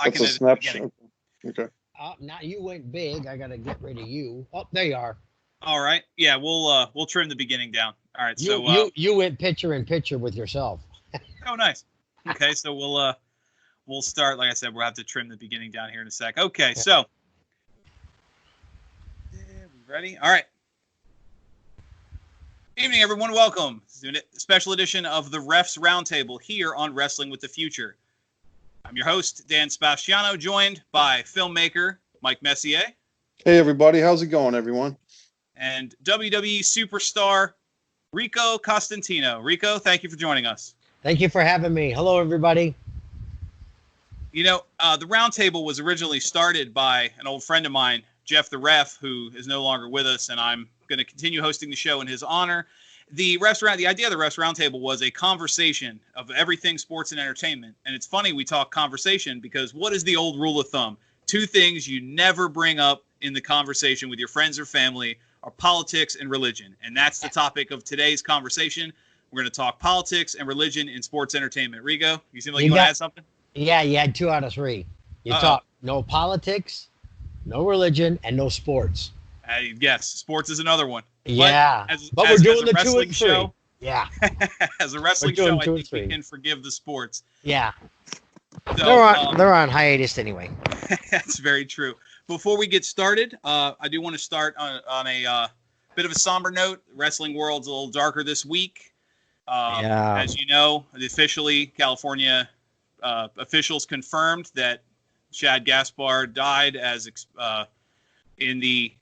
That's can a snapshot. Okay. Now you went big. I got to get rid of you. Oh, there you are. All right. Yeah, we'll trim the beginning down. All right. You went picture in picture with yourself. Oh, nice. Okay, so we'll start. Like I said, we'll have to trim the beginning down here in a sec. Okay, so we ready? All right. Evening, everyone. Welcome to a special edition of the Refs Roundtable here on Wrestling with the Future. I'm your host, Dan Sebastiano, joined by filmmaker Mike Messier. Hey, everybody. How's it going, everyone? And WWE superstar Rico Costantino. Rico, thank you for joining us. Thank you for having me. Hello, everybody. You know, the Roundtable was originally started by an old friend of mine, Jeff the Ref, who is no longer with us, and I'm going to continue hosting the show in his honor. The idea of the Refs Roundtable was a conversation of everything sports and entertainment. And it's funny we talk conversation because what is the old rule of thumb? Two things you never bring up in the conversation with your friends or family are politics and religion. And that's the topic of today's conversation. We're going to talk politics and religion in sports entertainment. Rico, you seem like you want to add something? Yeah, you had 2 out of 3. You talk no politics, no religion, and no sports. Yes, sports is another one. Yeah, but we're doing the 2 and 3. Show, yeah, as a wrestling show, I think we can forgive the sports. Yeah, so, they're on hiatus anyway. That's very true. Before we get started, I do want to start on a bit of a somber note. Wrestling world's a little darker this week. As you know, officially, California officials confirmed that Shad Gaspard died in the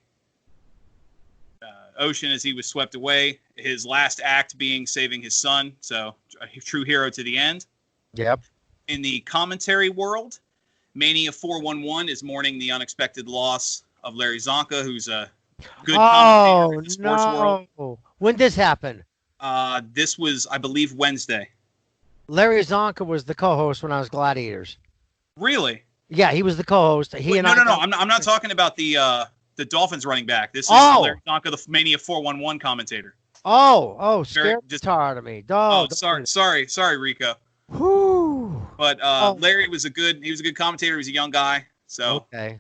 ocean as he was swept away. His last act being saving his son. So a true hero to the end. Yep. In the commentary world, Mania 411 is mourning the unexpected loss of Larry Zonka, who's a good commentator in the sports world. When did this happen? This was, I believe, Wednesday. Larry Zonka was the co-host when I was Gladiators. Really? Yeah, he was the co-host. No. I'm not talking about the Dolphins running back. This is Larry Zonka, the Mania 411 commentator. Scared the tar out of me. Sorry, Rico. Whew. But Larry was a good commentator. He was a young guy. So okay.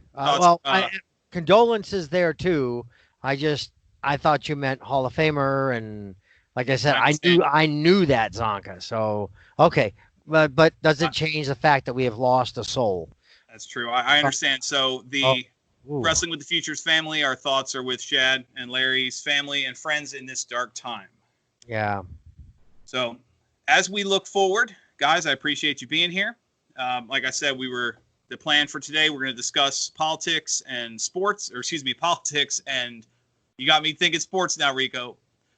Condolences there too. I thought you meant Hall of Famer, and like I said, I knew that Zonka. So okay, but does it change the fact that we have lost a soul? That's true. I understand. So the Wrestling with the Future's family, our thoughts are with Shad and Larry's family and friends in this dark time. Yeah. So as we look forward, guys, I appreciate you being here. Like I said, the plan for today, we're going to discuss politics and politics and you got me thinking sports now, Rico.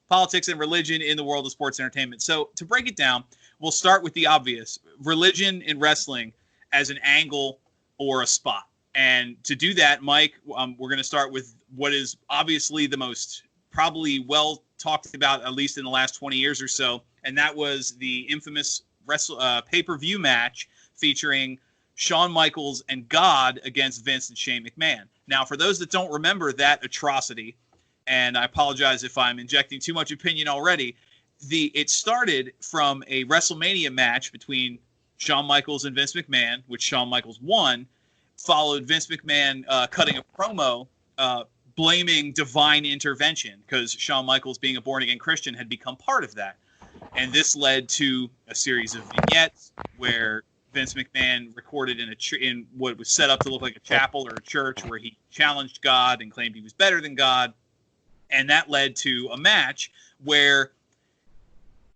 Politics and religion in the world of sports entertainment. So to break it down, we'll start with the obvious. Religion in wrestling as an angle or a spot. And to do that, Mike, we're going to start with what is obviously the most probably well talked about, at least in the last 20 years or so. And that was the infamous pay-per-view match featuring Shawn Michaels and God against Vince and Shane McMahon. Now, for those that don't remember that atrocity, and I apologize if I'm injecting too much opinion already, it started from a WrestleMania match between Shawn Michaels and Vince McMahon, which Shawn Michaels won, followed Vince McMahon cutting a promo blaming divine intervention because Shawn Michaels, being a born-again Christian, had become part of that. And this led to a series of vignettes where Vince McMahon recorded in what was set up to look like a chapel or a church where he challenged God and claimed he was better than God. And that led to a match where,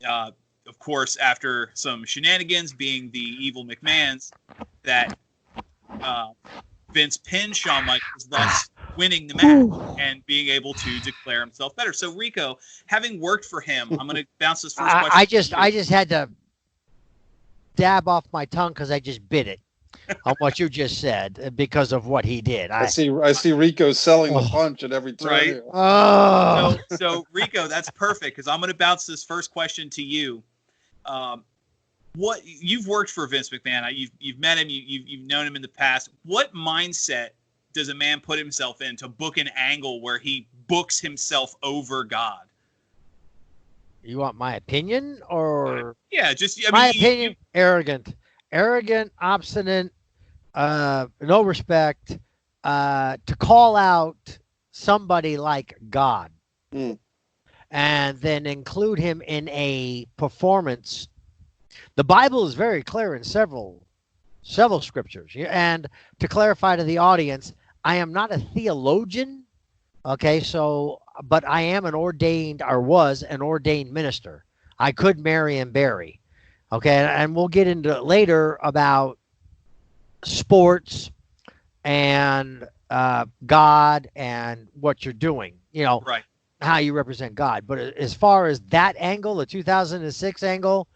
of course, after some shenanigans, being the evil McMahons, that Vince pinned Shawn Michaels, thus winning the match and being able to declare himself better. So, Rico, having worked for him, I'm going to bounce this first question. I just had to dab off my tongue because I just bit it on what you just said because of what he did. I see Rico selling the punch at every turn. Right. Oh. So Rico, that's perfect because I'm going to bounce this first question to you. What you've worked for Vince McMahon, you've met him, you've known him in the past. What mindset does a man put himself in to book an angle where he books himself over God? You want my opinion or? Yeah, just my opinion. Arrogant, obstinate, no respect, to call out somebody like God Mm. and then include him in a performance. The Bible is very clear in several scriptures. And to clarify to the audience, I am not a theologian. Okay, so but I am an ordained or was an ordained minister. I could marry and bury. Okay, and we'll get into it later about sports and God and what you're doing. Right. How you represent God. But as far as that angle, the 2006 angle,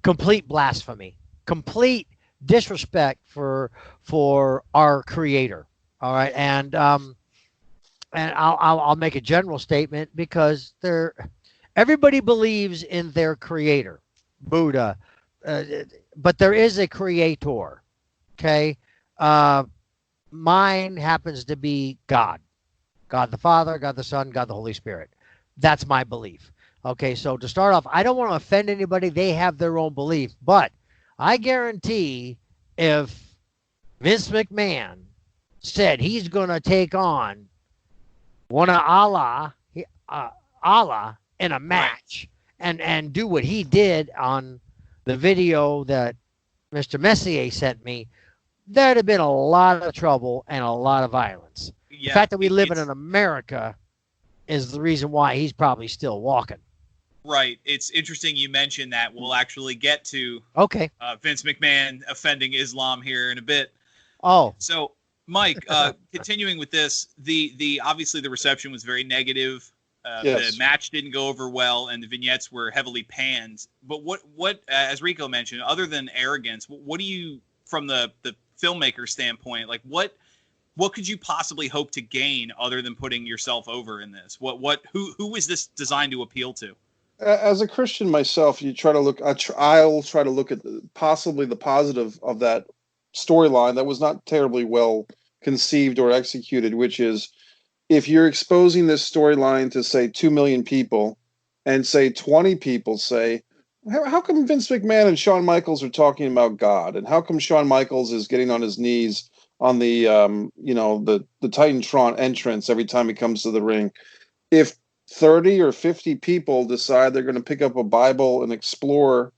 complete blasphemy, complete disrespect for our Creator. All right, and I'll make a general statement because everybody believes in their Creator, Buddha, but there is a Creator. Okay, mine happens to be God. God the Father, God the Son, God the Holy Spirit. That's my belief. Okay, so to start off, I don't want to offend anybody. They have their own belief. But I guarantee if Vince McMahon said he's going to take on one of Allah in a match and do what he did on the video that Mr. Messier sent me, there'd have been a lot of trouble and a lot of violence. Yeah, the fact that we live in America is the reason why he's probably still walking. Right. It's interesting you mentioned that. We'll actually get to Vince McMahon offending Islam here in a bit. Oh. So, Mike, continuing with this, the obviously the reception was very negative. Yes. The match didn't go over well, and the vignettes were heavily panned. But what as Rico mentioned, other than arrogance, what do you, from the filmmaker standpoint, like what could you possibly hope to gain other than putting yourself over in this? Who is this designed to appeal to? As a Christian myself, you try to look. I'll try to look at possibly the positive of that storyline that was not terribly well conceived or executed, which is if you're exposing this storyline to say 2 million people, and say 20 people say, how come Vince McMahon and Shawn Michaels are talking about God, and how come Shawn Michaels is getting on his knees on the the Titantron entrance every time he comes to the ring? If 30 or 50 people decide they're going to pick up a Bible and explore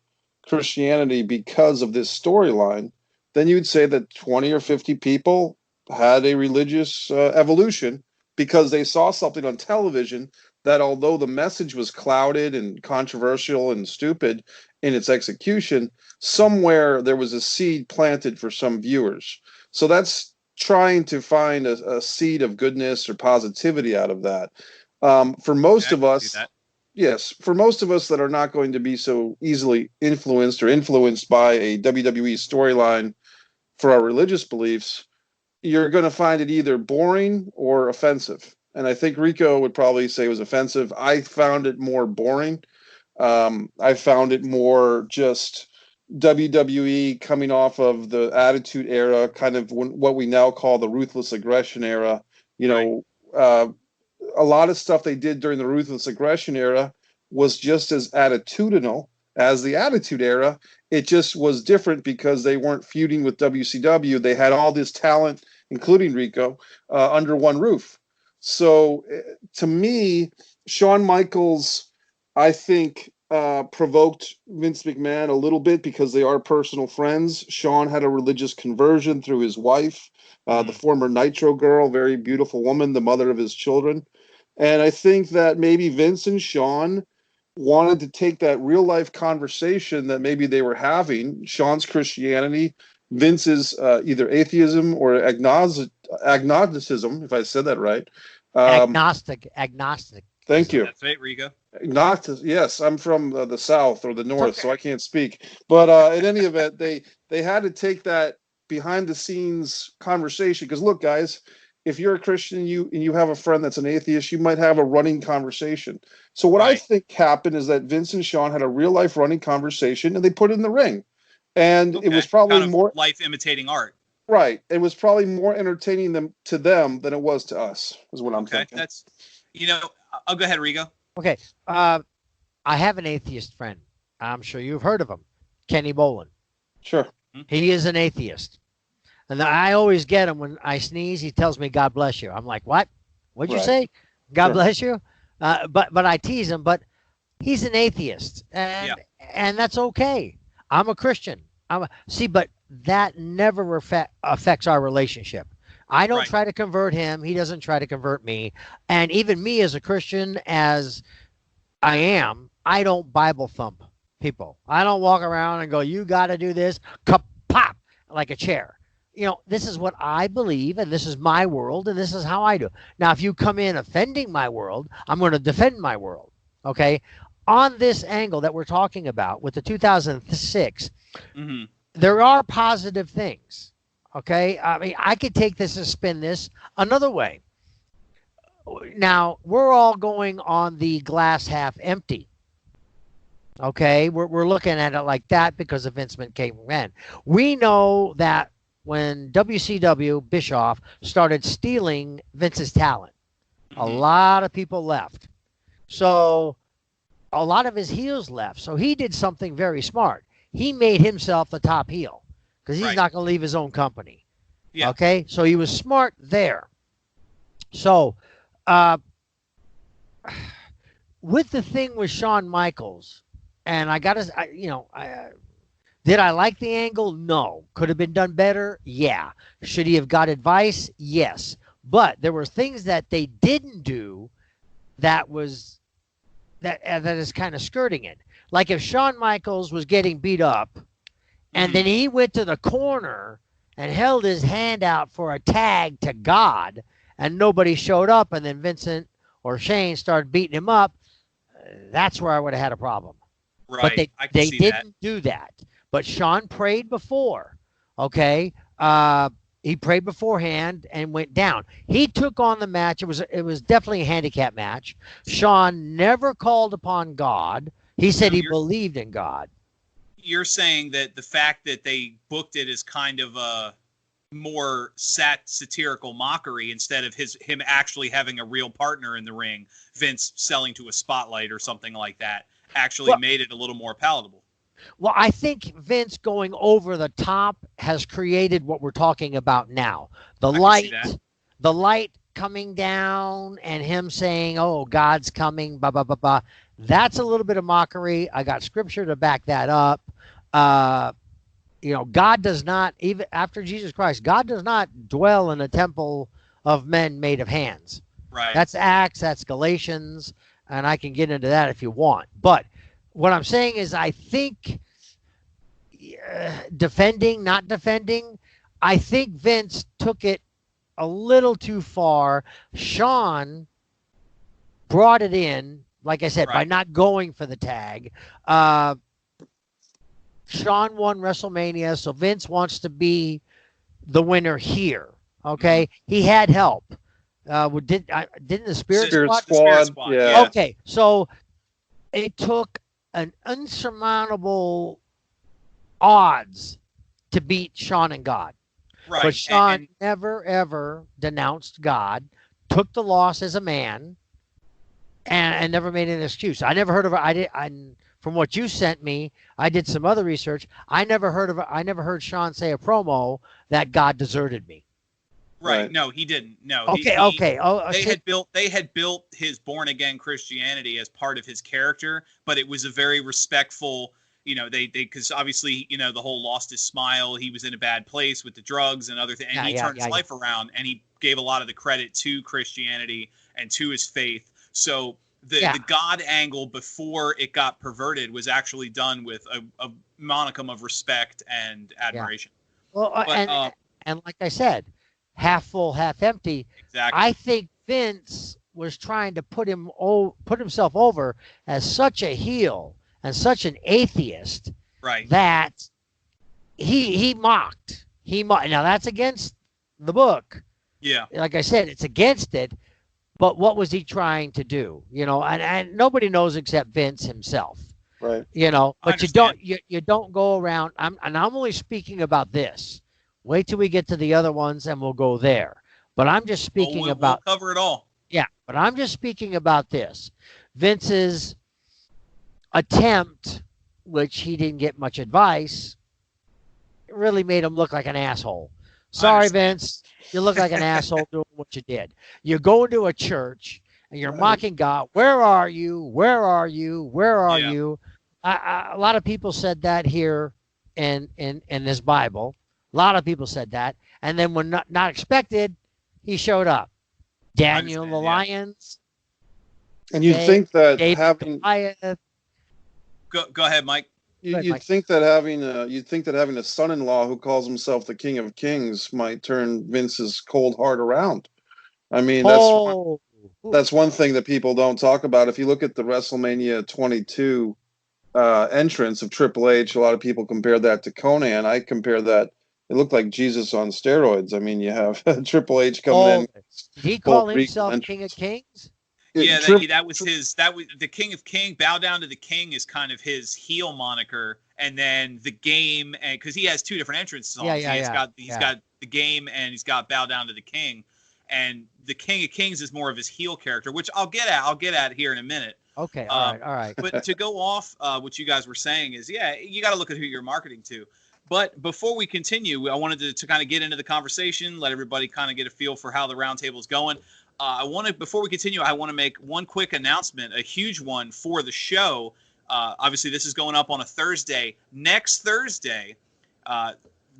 Christianity because of this storyline, then you would say that 20 or 50 people had a religious evolution because they saw something on television that, although the message was clouded and controversial and stupid in its execution, somewhere there was a seed planted for some viewers. So that's trying to find a seed of goodness or positivity out of that. For most of us, yes, for most of us that are not going to be so easily influenced by a WWE storyline for our religious beliefs, you're going to find it either boring or offensive. And I think Rico would probably say it was offensive. I found it more boring. I found it more just WWE coming off of the Attitude Era, kind of what we now call the Ruthless Aggression Era. A lot of stuff they did during the Ruthless Aggression Era was just as attitudinal as the Attitude Era. It just was different because they weren't feuding with WCW. They had all this talent, including Rico, under one roof. So to me, Shawn Michaels, I think, provoked Vince McMahon a little bit because they are personal friends. Shawn had a religious conversion through his wife, the former Nitro girl, very beautiful woman, the mother of his children. And I think that maybe Vince and Shawn wanted to take that real life conversation that maybe they were having, Shawn's Christianity, Vince's either atheism or agnosticism, if I said that right. Agnostic. Thank you. That's right, Rico. Agnostic. Yes, I'm from the South or the North, so I can't speak. But in any event, they had to take that behind the scenes conversation because look, guys, if you're a Christian and you have a friend that's an atheist, you might have a running conversation. So what I think happened is that Vince and Shawn had a real life running conversation and they put it in the ring. And it was probably kind of more life imitating art. Right. It was probably more entertaining to them than it was to us, is what I'm thinking. That's, I'll go ahead, Rigo. Okay. I have an atheist friend. I'm sure you've heard of him. Kenny Bolin. Sure. He is an atheist. And I always get him when I sneeze. He tells me, "God bless you." I'm like, "What? What'd you Right. say? God Sure. bless you?" But I tease him. But he's an atheist, and that's okay. I'm a Christian. But that never affects our relationship. I don't Right. try to convert him. He doesn't try to convert me. And even me as a Christian, as I am, I don't Bible thump people. I don't walk around and go, "You got to do this," pop, like a chair. This is what I believe, and this is my world, and this is how I do. Now, if you come in offending my world, I'm going to defend my world. Okay. On this angle that we're talking about with the 2006, Mm-hmm. there are positive things. Okay. I mean, I could take this and spin this another way. Now, we're all going on the glass half empty. Okay. We're looking at it like that because of Vince McMahon. We know that when WCW Bischoff started stealing Vince's talent, a lot of people left. So a lot of his heels left. So he did something very smart. He made himself the top heel because he's not going to leave his own company. Yeah. Okay. So he was smart there. So with the thing with Shawn Michaels, and did I like the angle? No. Could have been done better? Yeah. Should he have got advice? Yes. But there were things that they didn't do that is kind of skirting it. Like if Shawn Michaels was getting beat up and then he went to the corner and held his hand out for a tag to God and nobody showed up and then Vincent or Shane started beating him up, that's where I would have had a problem. Right. But they didn't do that. But Shawn prayed before. Okay. He prayed beforehand and went down. He took on the match. It was definitely a handicap match. Shawn never called upon God. He said he believed in God. You're saying that the fact that they booked it as kind of a more satirical mockery instead of him actually having a real partner in the ring, Vince selling to a spotlight or something like that, actually made it a little more palatable. Well, I think Vince going over the top has created what we're talking about now. The light coming down and him saying, "Oh, God's coming, blah, blah, blah, blah." That's a little bit of mockery. I got scripture to back that up. God does not, even after Jesus Christ, God does not dwell in a temple of men made of hands. Right. That's Acts, that's Galatians, and I can get into that if you want. But what I'm saying is I think defending, not defending, I think Vince took it a little too far. Shawn brought it in, like I said, by not going for the tag. Shawn won WrestleMania, so Vince wants to be the winner here. Okay? He had help. Didn't the Spirit Squad? Yeah. Okay, so it took an insurmountable odds to beat Shawn and God. Right. But Shawn never, ever denounced God, took the loss as a man, and never made an excuse. I never heard of it. From what you sent me, I did some other research. I never heard Shawn say a promo that God deserted me. Right. No, he didn't. No. Okay. They had built his born again Christianity as part of his character, but it was a very respectful. Because obviously, the whole lost his smile. He was in a bad place with the drugs and other things, and he turned his life around, and he gave a lot of the credit to Christianity and to his faith. So the God angle before it got perverted was actually done with a monicum of respect and admiration. Yeah. Well, and like I said, half full, half empty. Exactly. I think Vince was trying to put himself over as such a heel and such an atheist, that he mocked. Now that's against the book. Yeah. Like I said, it's against it. But what was he trying to do? And nobody knows except Vince himself. Right. But you don't go around. I'm only speaking about this. Wait till we get to the other ones and we'll go there. But I'm just speaking about. We'll cover it all. Yeah, but I'm just speaking about this. Vince's attempt, which he didn't get much advice, really made him look like an asshole. Sorry, Vince. You look like an asshole doing what you did. You go into a church and you're mocking God. Where are you? Where are you? Where are you? A lot of people said that here in this Bible. A lot of people said that. And then when not expected, he showed up. Daniel the lions. And you'd think that having go ahead, Mike. You'd think that having a son-in-law who calls himself the King of Kings might turn Vince's cold heart around. I mean, that's one thing that people don't talk about. If you look at the WrestleMania 22 entrance of Triple H, a lot of people compare that to Conan. I compare that. It looked like Jesus on steroids. I mean, you have Triple H coming in. Did he call himself King of Kings? Yeah, that was the King of King. Bow down to the King is kind of his heel moniker, and then the game, and because he has two different entrances on. He's got the game, and he's got bow down to the King, and the King of Kings is more of his heel character, which I'll get at here in a minute. Okay, all right. But to go off what you guys were saying is, you got to look at who you're marketing to. But before we continue, I wanted to kind of get into the conversation, let everybody kind of get a feel for how the roundtable is going. Before we continue, I want to make one quick announcement, a huge one for the show. Obviously, this is going up on a Thursday. Next Thursday,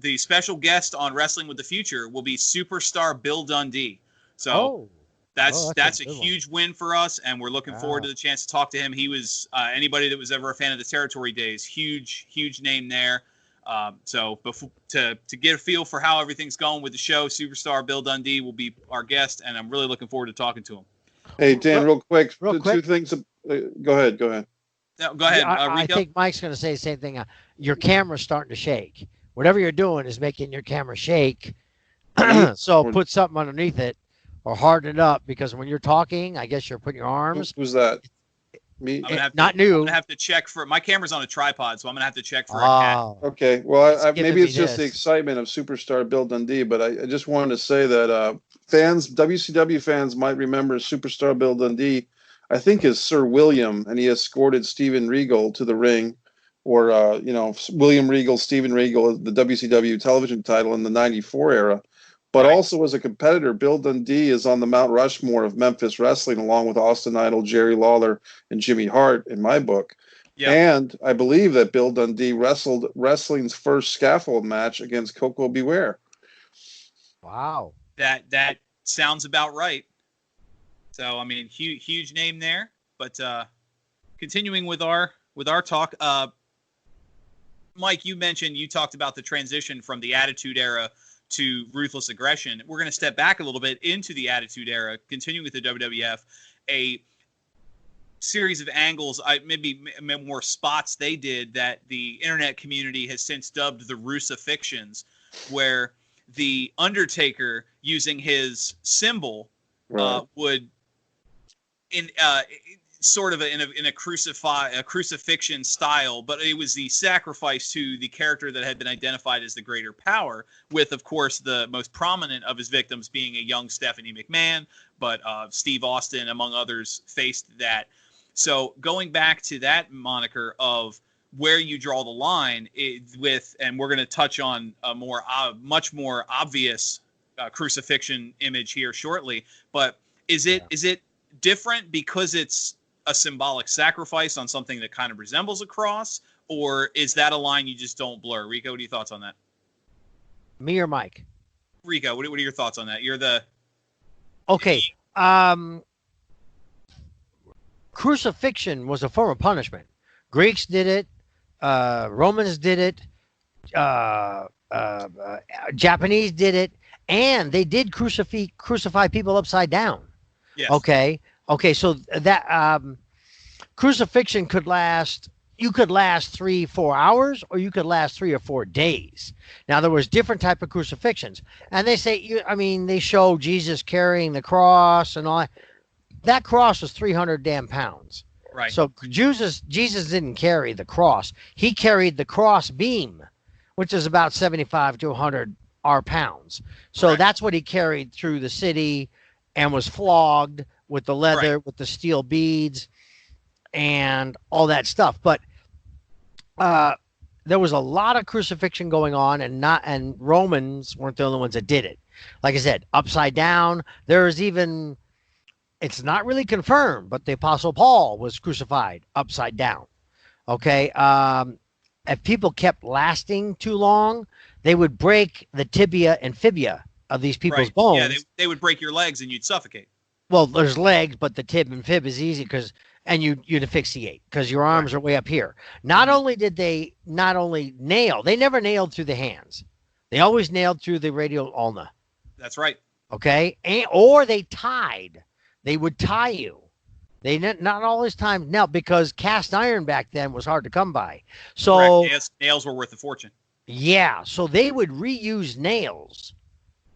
the special guest on Wrestling with the Future will be superstar Bill Dundee. So that's a huge win for us, and we're looking forward to the chance to talk to him. He was anybody that was ever a fan of the Territory Days, huge name there. So to get a feel for how everything's going with the show, superstar Bill Dundee will be our guest, and I'm really looking forward to talking to him. Hey, Dan, real quick. Two things. Go ahead. No, go ahead. I think Mike's going to say the same thing. Your camera's starting to shake. Whatever you're doing is making your camera shake. So put something underneath it or harden it up, because when you're talking, I guess you're putting your arms. Who's that? Me? I'm gonna have to check for my camera's on a tripod, so I'm gonna have to check for a cat. Okay, well, maybe it's just the excitement of superstar Bill Dundee, but I just wanted to say that WCW fans might remember superstar Bill Dundee, I think, is Sir William, and he escorted Steven Regal to the ring, or William Regal, Steven Regal, the WCW television title in the '94 era. But also as a competitor, Bill Dundee is on the Mount Rushmore of Memphis wrestling, along with Austin Idol, Jerry Lawler, and Jimmy Hart, in my book. Yeah. And I believe that Bill Dundee wrestled wrestling's first scaffold match against Coco Beware. Wow. That sounds about right. So, I mean, huge name there. But continuing with our talk, Mike, you talked about the transition from the Attitude Era to Ruthless Aggression. We're going to step back a little bit into the Attitude Era, continuing with the WWF, a series of angles, maybe more spots they did that the internet community has since dubbed the Russifixions, where the Undertaker, using his symbol, would sort of in a crucifixion style, but it was the sacrifice to the character that had been identified as the greater power, with, of course, the most prominent of his victims being a young Stephanie McMahon, but Steve Austin, among others, faced that. So going back to that moniker of where you draw the line and we're going to touch on a much more obvious crucifixion image here shortly, but is it different because it's a symbolic sacrifice on something that kind of resembles a cross, or is that a line you just don't blur? Rico, what are your thoughts on that? Me or Mike? Rico, what are your thoughts on that? You're the... Okay. Crucifixion was a form of punishment. Greeks did it. Romans did it. Japanese did it. And they did crucify people upside down. Yes. Okay, so that crucifixion could last 3-4 hours, or you could last 3 or 4 days. Now, there was different type of crucifixions, and they say, they show Jesus carrying the cross and all that. That cross was 300 damn pounds. Right. So Jesus didn't carry the cross. He carried the cross beam, which is about 75 to 100 pounds. So that's what he carried through the city and was flogged with the leather, with the steel beads and all that stuff. But there was a lot of crucifixion going on, and Romans weren't the only ones that did it. Like I said, upside down. There's even, it's not really confirmed, but the Apostle Paul was crucified upside down. Okay. If people kept lasting too long, they would break the tibia and fibia of these people's bones. Yeah, they would break your legs and you'd suffocate. Well, there's legs, but the tib and fib is easy because, and you'd asphyxiate because your arms are way up here. Not only did they not only nail, they never nailed through the hands. They always nailed through the radial ulna. That's right. Okay. Or they tied. They would tie you. They not always time now because cast iron back then was hard to come by. So nails were worth a fortune. Yeah. So they would reuse nails,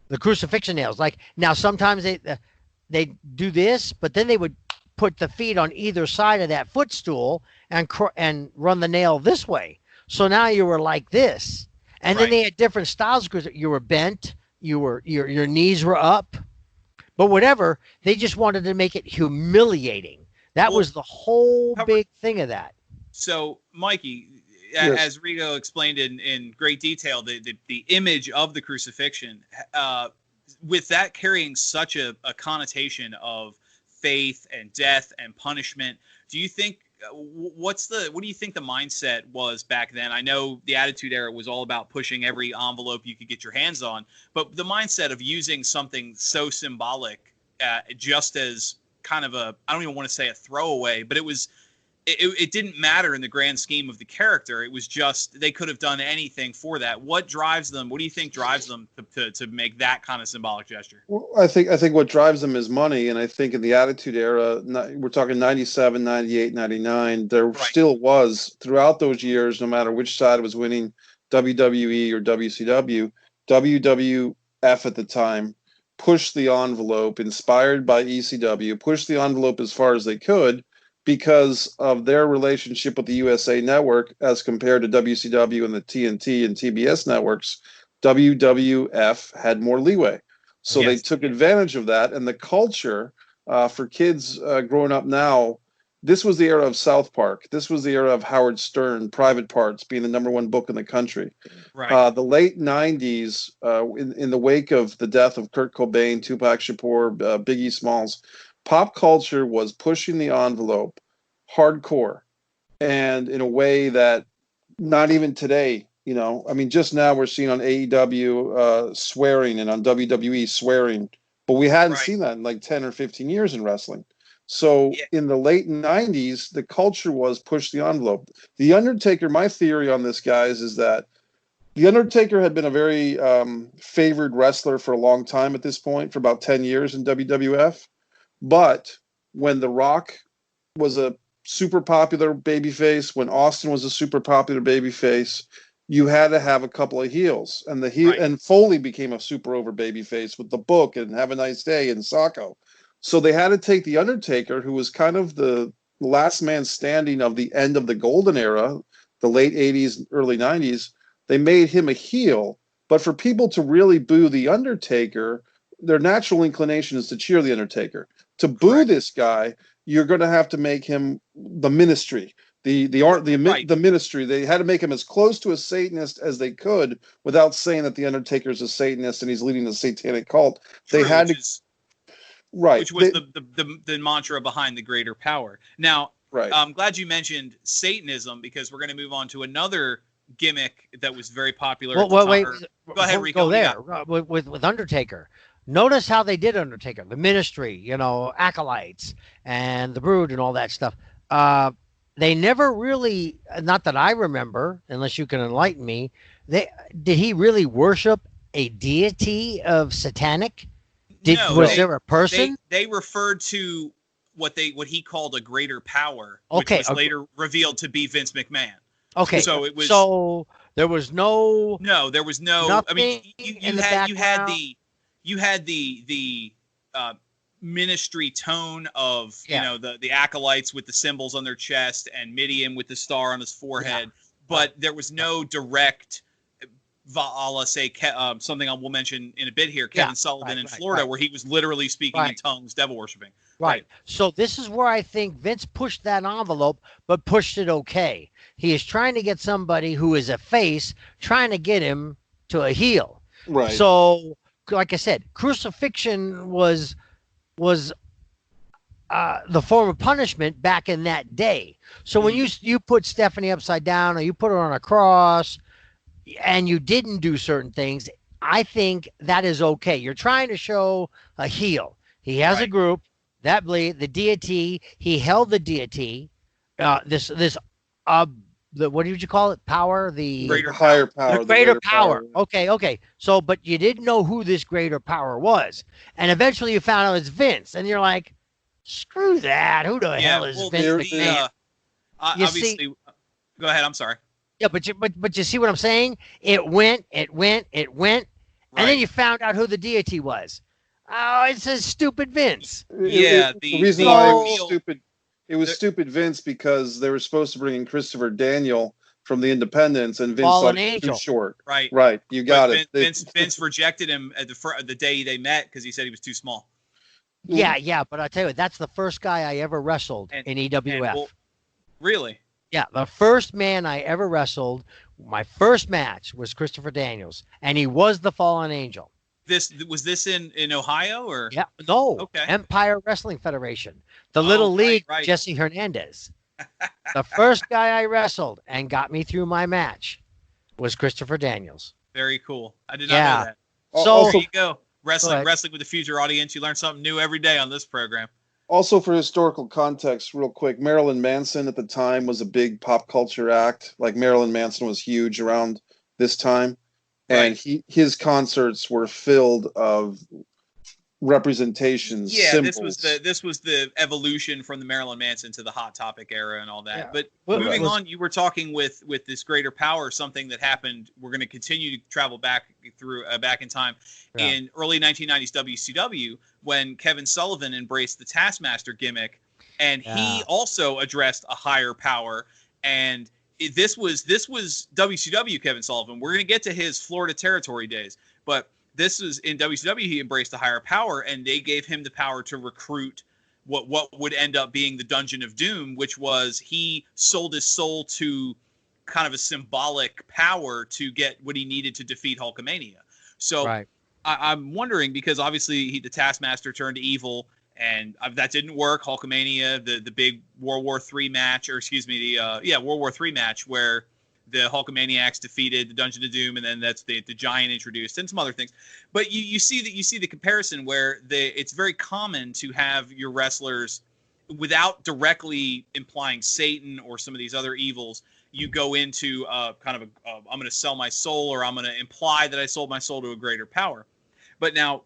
the crucifixion nails. Like now, sometimes they do this, but then they would put the feet on either side of that footstool and run the nail this way. So now you were like this, and then they had different styles because you were bent, your knees were up, but whatever. They just wanted to make it humiliating. That was the whole big thing of that. So, Mikey, as Rico explained in great detail, the image of the crucifixion, with that carrying such a connotation of faith and death and punishment, do you think what do you think the mindset was back then? I know the Attitude Era was all about pushing every envelope you could get your hands on, but the mindset of using something so symbolic just as kind of I don't even want to say a throwaway, but it didn't matter in the grand scheme of the character. It was just they could have done anything for that. What drives them? What do you think drives them to make that kind of symbolic gesture? Well, I think what drives them is money, and I think in the Attitude Era, we're talking 97, 98, 99, there still was, throughout those years, no matter which side was winning, WWE or WCW, WWF at the time pushed the envelope, inspired by ECW, pushed the envelope as far as they could, because of their relationship with the USA Network as compared to WCW and the TNT and TBS networks. WWF had more leeway. So they took advantage of that. And the culture for kids growing up now, this was the era of South Park. This was the era of Howard Stern, Private Parts being the #1 book in the country. Right. The late 90s, in the wake of the death of Kurt Cobain, Tupac Shakur, Biggie Smalls, pop culture was pushing the envelope hardcore, and in a way that not even today, I mean, just now we're seeing on AEW swearing and on WWE swearing, but we hadn't seen that in like 10 or 15 years in wrestling. So in the late 90s, the culture was push the envelope. The Undertaker, my theory on this, guys, is that The Undertaker had been a very favored wrestler for a long time at this point, for about 10 years in WWF. But when The Rock was a super popular babyface, when Austin was a super popular babyface, you had to have a couple of heels. And and Foley became a super over babyface with The Book and Have a Nice Day and Sacco. So they had to take The Undertaker, who was kind of the last man standing of the end of the golden era, the late 80s, early 90s. They made him a heel. But for people to really boo The Undertaker, their natural inclination is to cheer The Undertaker. To boo this guy, you're going to have to make him the Ministry, the Ministry. They had to make him as close to a Satanist as they could without saying that The Undertaker is a Satanist and he's leading a satanic cult. They had to, which was the mantra behind the greater power. Now, I'm glad you mentioned Satanism, because we're going to move on to another gimmick that was very popular. Well, wait, go ahead, Rico. Go there with Undertaker. Notice how they did Undertaker, the Ministry, acolytes and the Brood and all that stuff. They never really, not that I remember, unless you can enlighten me, did he really worship a deity of satanic? Was there a person? They referred to what he called a greater power, which was later revealed to be Vince McMahon. Okay, so it was. So there was no. No, there was no. I mean, you had the ministry tone of the acolytes with the symbols on their chest and Midian with the star on his forehead, but there was no direct say something I will mention in a bit here, Kevin Sullivan in Florida, where he was literally speaking in tongues, devil worshiping. Right. So this is where I think Vince pushed that envelope, but pushed it okay. He is trying to get somebody who is a face, trying to get him to a heel. Right. So, like I said, crucifixion was the form of punishment back in that day. So when you put Stephanie upside down, or you put her on a cross, and you didn't do certain things, I think that is okay. You're trying to show a heel. He has a group. That the deity, he held the deity, what did you call it? Power, the higher power, the greater power. Okay. So, but you didn't know who this greater power was, and eventually you found out it's Vince, and you're like, screw that. Who the hell is Vince McMahon? Obviously, go ahead. I'm sorry. Yeah, but you see what I'm saying? It went, and then you found out who the deity was. Oh, it says stupid Vince. Yeah, the reason why it was stupid. It was stupid Vince because they were supposed to bring in Christopher Daniel from the Independents, and Vince thought it was too short. Right. You got it. Vince rejected him at the day they met because he said he was too small. Yeah, but I tell you, that's the first guy I ever wrestled in EWF. Really? Yeah, the first man I ever wrestled, my first match was Christopher Daniels, and he was the Fallen Angel. Was this in Ohio or? Yeah, no. Okay. Empire Wrestling Federation, the Little League. Jesse Hernandez. The first guy I wrestled and got me through my match was Christopher Daniels. Very cool. I did not know that. So there you go. Wrestling with the future audience. You learn something new every day on this program. Also, for historical context, real quick, Marilyn Manson at the time was a big pop culture act. Like, Marilyn Manson was huge around this time. And his concerts were filled of representations. Yeah, symbols. this was the evolution from the Marilyn Manson to the Hot Topic era and all that. Yeah. But moving on, you were talking with this greater power, something that happened. We're going to continue to travel back in time in early 1990s WCW when Kevin Sullivan embraced the Taskmaster gimmick, and he also addressed a higher power. And this was WCW Kevin Sullivan. We're going to get to his Florida territory days, but this was in WCW. He embraced a higher power, and they gave him the power to recruit what would end up being the Dungeon of Doom, which was he sold his soul to kind of a symbolic power to get what he needed to defeat Hulkamania. So I'm wondering, because obviously the Taskmaster turned evil, and that didn't work. Hulkamania, the big World War III match, or excuse me, World War III match where the Hulkamaniacs defeated the Dungeon of Doom, and then that's the Giant introduced, and some other things. But you see the comparison where it's very common to have your wrestlers, without directly implying Satan or some of these other evils, you go into kind of I'm going to sell my soul, or I'm going to imply that I sold my soul to a greater power. But now,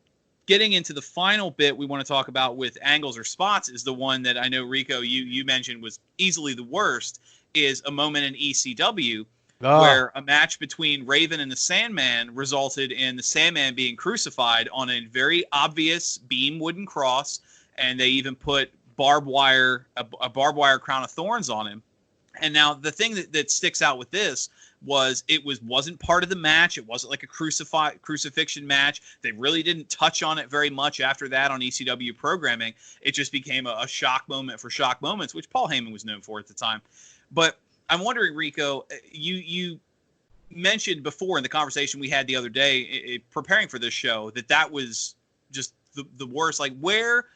getting into the final bit we want to talk about with angles or spots is the one that I know, Rico, you mentioned was easily the worst, is a moment in ECW where a match between Raven and the Sandman resulted in the Sandman being crucified on a very obvious beam wooden cross, and they even put a barbed wire crown of thorns on him. And now the thing that sticks out with this was wasn't part of the match. It wasn't like a crucifixion match. They really didn't touch on it very much after that on ECW programming. It just became a shock moment for shock moments, which Paul Heyman was known for at the time. But I'm wondering, Rico, you mentioned before in the conversation we had the other day, preparing for this show, that was just the worst. Like, where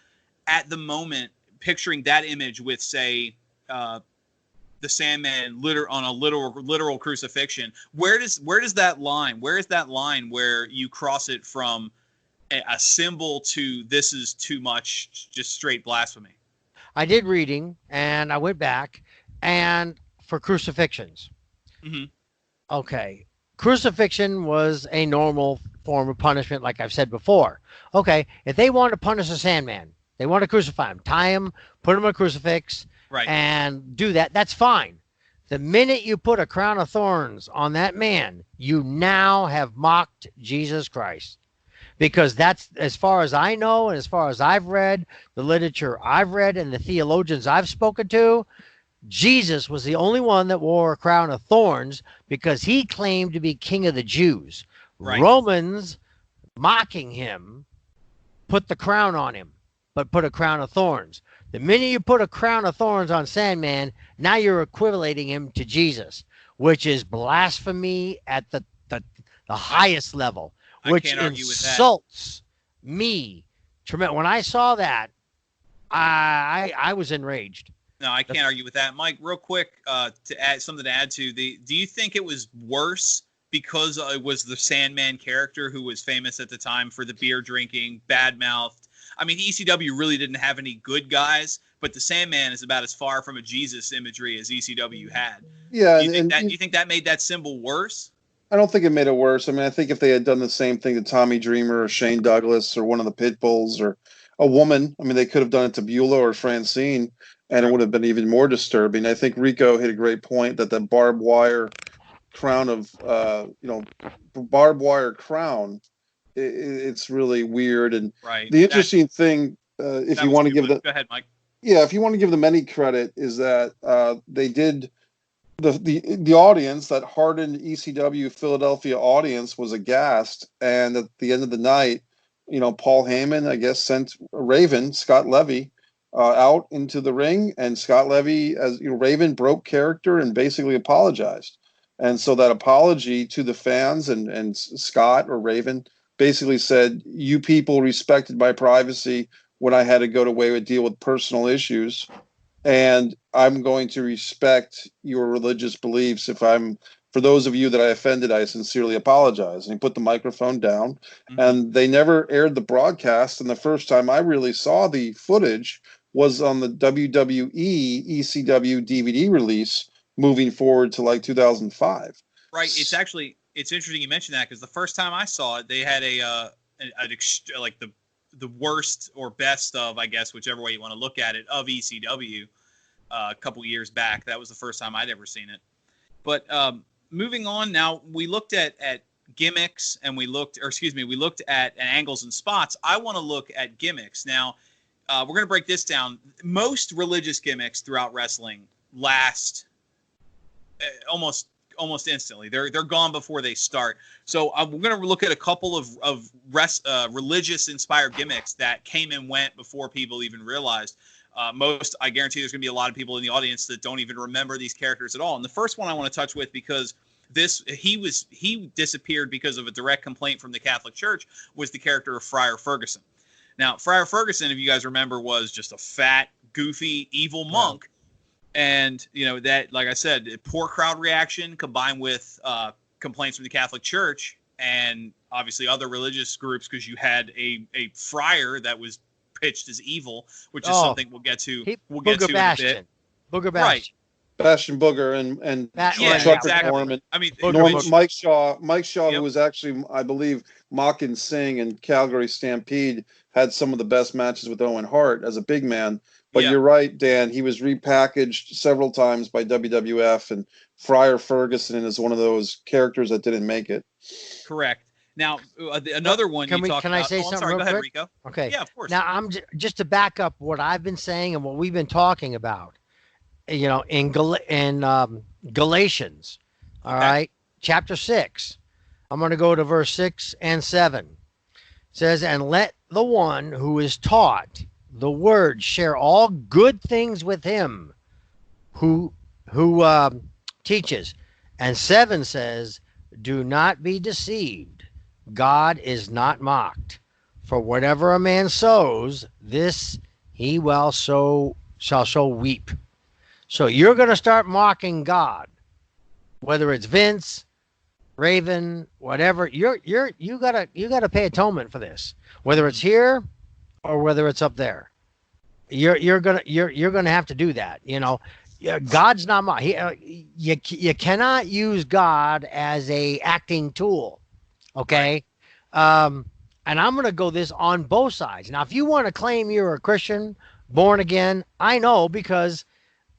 at the moment, picturing that image with, say, the Sandman on a literal crucifixion, where is that line where you cross it from a symbol to this is too much, just straight blasphemy? I did reading, and I went back, and for crucifixions. Mm-hmm. Okay. Crucifixion was a normal form of punishment, like I've said before. Okay. If they want to punish a Sandman, they want to crucify him, tie him, put him on a crucifix, and do that, that's fine. The minute you put a crown of thorns on that man, you now have mocked Jesus Christ. Because that's, as far as I know, and as far as I've read, the literature I've read, and the theologians I've spoken to, Jesus was the only one that wore a crown of thorns because he claimed to be king of the Jews. Right. Romans, mocking him, put the crown on him, but put a crown of thorns. The minute you put a crown of thorns on Sandman, now you're equivalating him to Jesus, which is blasphemy at the highest level, which insults me. When I saw that, I was enraged. No, I can't argue with that. Mike, real quick, to add something to add to do you think it was worse because it was the Sandman character who was famous at the time for the beer drinking, bad-mouthed? I mean, ECW really didn't have any good guys, but the Sandman is about as far from a Jesus imagery as ECW had. Yeah. Do you think that made that symbol worse? I don't think it made it worse. I mean, I think if they had done the same thing to Tommy Dreamer or Shane Douglas or one of the Pitbulls or a woman, I mean, they could have done it to Beulah or Francine, and it would have been even more disturbing. I think Rico hit a great point that the barbed wire crown of, barbed wire crown, it's really weird. And the interesting thing, if you want to give go ahead, Mike. Yeah, if you want to give them any credit, is that they did. The audience, that hardened ECW Philadelphia audience, was aghast, and at the end of the night, Paul Heyman, I guess, sent Raven, Scott Levy, out into the ring, and Scott Levy, as Raven, broke character and basically apologized. And so that apology to the fans and Scott or Raven basically said, "You people respected my privacy when I had to go away to deal with personal issues, and I'm going to respect your religious beliefs. For those of you that I offended, I sincerely apologize." And he put the microphone down, and they never aired the broadcast. And the first time I really saw the footage was on the WWE ECW DVD release moving forward to like 2005. Right. It's interesting you mentioned that, because the first time I saw it, they had the worst or best of, I guess, whichever way you want to look at it, of ECW a couple years back. That was the first time I'd ever seen it. But moving on now, we looked at gimmicks, and we looked at angles and spots. I want to look at gimmicks. Now, we're going to break this down. Most religious gimmicks throughout wrestling last almost instantly. They're gone before they start. So we're going to look at a couple of religious inspired gimmicks that came and went before people even realized. I guarantee there's going to be a lot of people in the audience that don't even remember these characters at all. And the first one I want to touch with, because he disappeared because of a direct complaint from the Catholic Church, was the character of Friar Ferguson. Now, Friar Ferguson, if you guys remember, was just a fat, goofy, evil monk. And, that, like I said, poor crowd reaction combined with complaints from the Catholic Church and obviously other religious groups, because you had a friar that was pitched as evil, which is something we'll get to. We'll get to in a bit. Booger Bastion. Right. Bastion Booger and Chuck Norman. I mean, Mike Shaw, who was actually, I believe, Mock Singh and Calgary Stampede, had some of the best matches with Owen Hart as a big man. But you're right, Dan. He was repackaged several times by WWF, and Friar Ferguson is one of those characters that didn't make it. Correct. Now, another one can I say something? Sorry, real go ahead, quick? Rico. Okay. Yeah, of course. Now, I'm just to back up what I've been saying and what we've been talking about. In Galatians, all right, chapter 6. I'm going to go to verse 6 and 7. It says, "And let the one who is taught the word share all good things with him who teaches." And 7 says, "Do not be deceived. God is not mocked. For whatever a man sows, this he shall reap." So you're going to start mocking God, whether it's Vince, Raven, whatever. You gotta pay atonement for this, whether it's here or whether it's up there. You're gonna have to do that. God's not mocked. You cannot use God as a acting tool. Okay, and I'm going to go this on both sides. Now, if you want to claim you're a Christian, born again, I know, because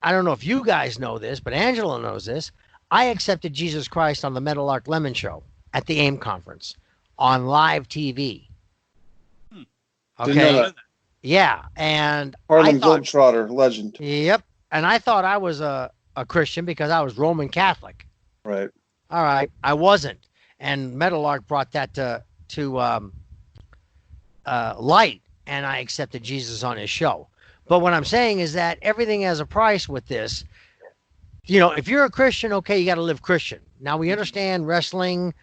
I don't know if you guys know this, but Angela knows this. I accepted Jesus Christ on the Meadowlark Lemon Show at the AIM conference on live TV. Okay. Didn't know that. Yeah, and Harlem Globetrotter legend. Yep. and I thought I was a Christian because I was Roman Catholic. Right. All right, I wasn't, and Metalark brought that to light, and I accepted Jesus on his show. But what I'm saying is that everything has a price with this. You know, if you're a Christian, okay, you got to live Christian. Now we understand wrestling.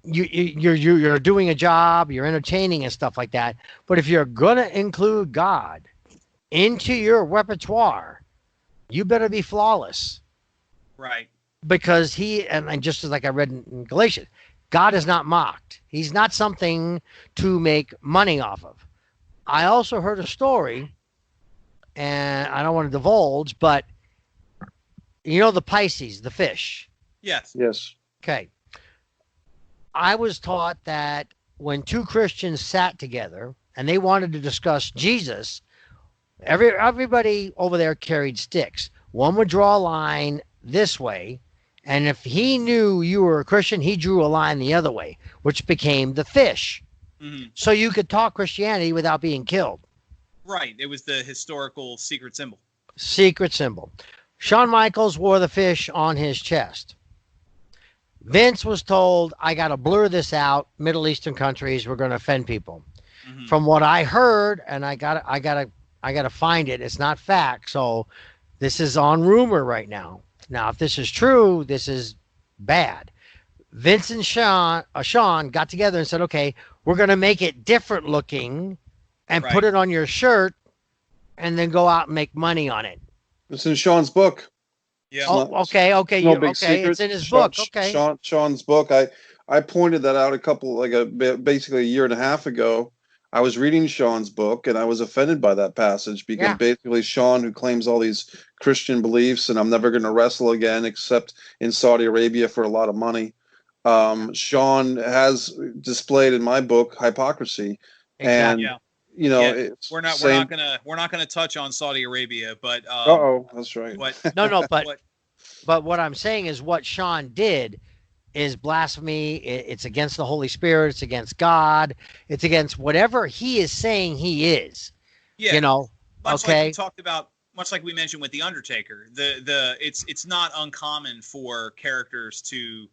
You're doing a job, you're entertaining and stuff like that. But if you're gonna include God into your repertoire, you better be flawless. Right. Because he, and just as like I read in Galatians, God is not mocked. He's not something to make money off of. I also heard a story, and I don't want to divulge, but you know the Pisces, the fish. Yes. Yes. Okay. I was taught that when two Christians sat together and they wanted to discuss Jesus, everybody over there carried sticks. One would draw a line this way, and if he knew you were a Christian, he drew a line the other way, which became the fish. Mm-hmm. So you could talk Christianity without being killed. Right. It was the historical secret symbol. Secret symbol. Shawn Michaels wore the fish on his chest. Vince was told, I got to blur this out. Middle Eastern countries, we're going to offend people. Mm-hmm. From what I heard, and I got to find it. It's not fact. So this is on rumor right now. Now, if this is true, this is bad. Vince and Shawn got together and said, okay, we're going to make it different looking and put it on your shirt and then go out and make money on it. It's in Shawn's book. Yeah. Okay. It's in his book. Okay. Shawn's book. I pointed that out basically a year and a half ago. I was reading Shawn's book and I was offended by that passage because basically Shawn, who claims all these Christian beliefs and I'm never going to wrestle again except in Saudi Arabia for a lot of money. Shawn has displayed in my book hypocrisy. Exactly. And you know, we're not gonna touch on Saudi Arabia, but that's right. But what I'm saying is what Shawn did is blasphemy. It's against the Holy Spirit. It's against God. It's against whatever he is saying he is. Yeah, you know. Much like we talked about, much like we mentioned with the Undertaker. It's not uncommon for characters to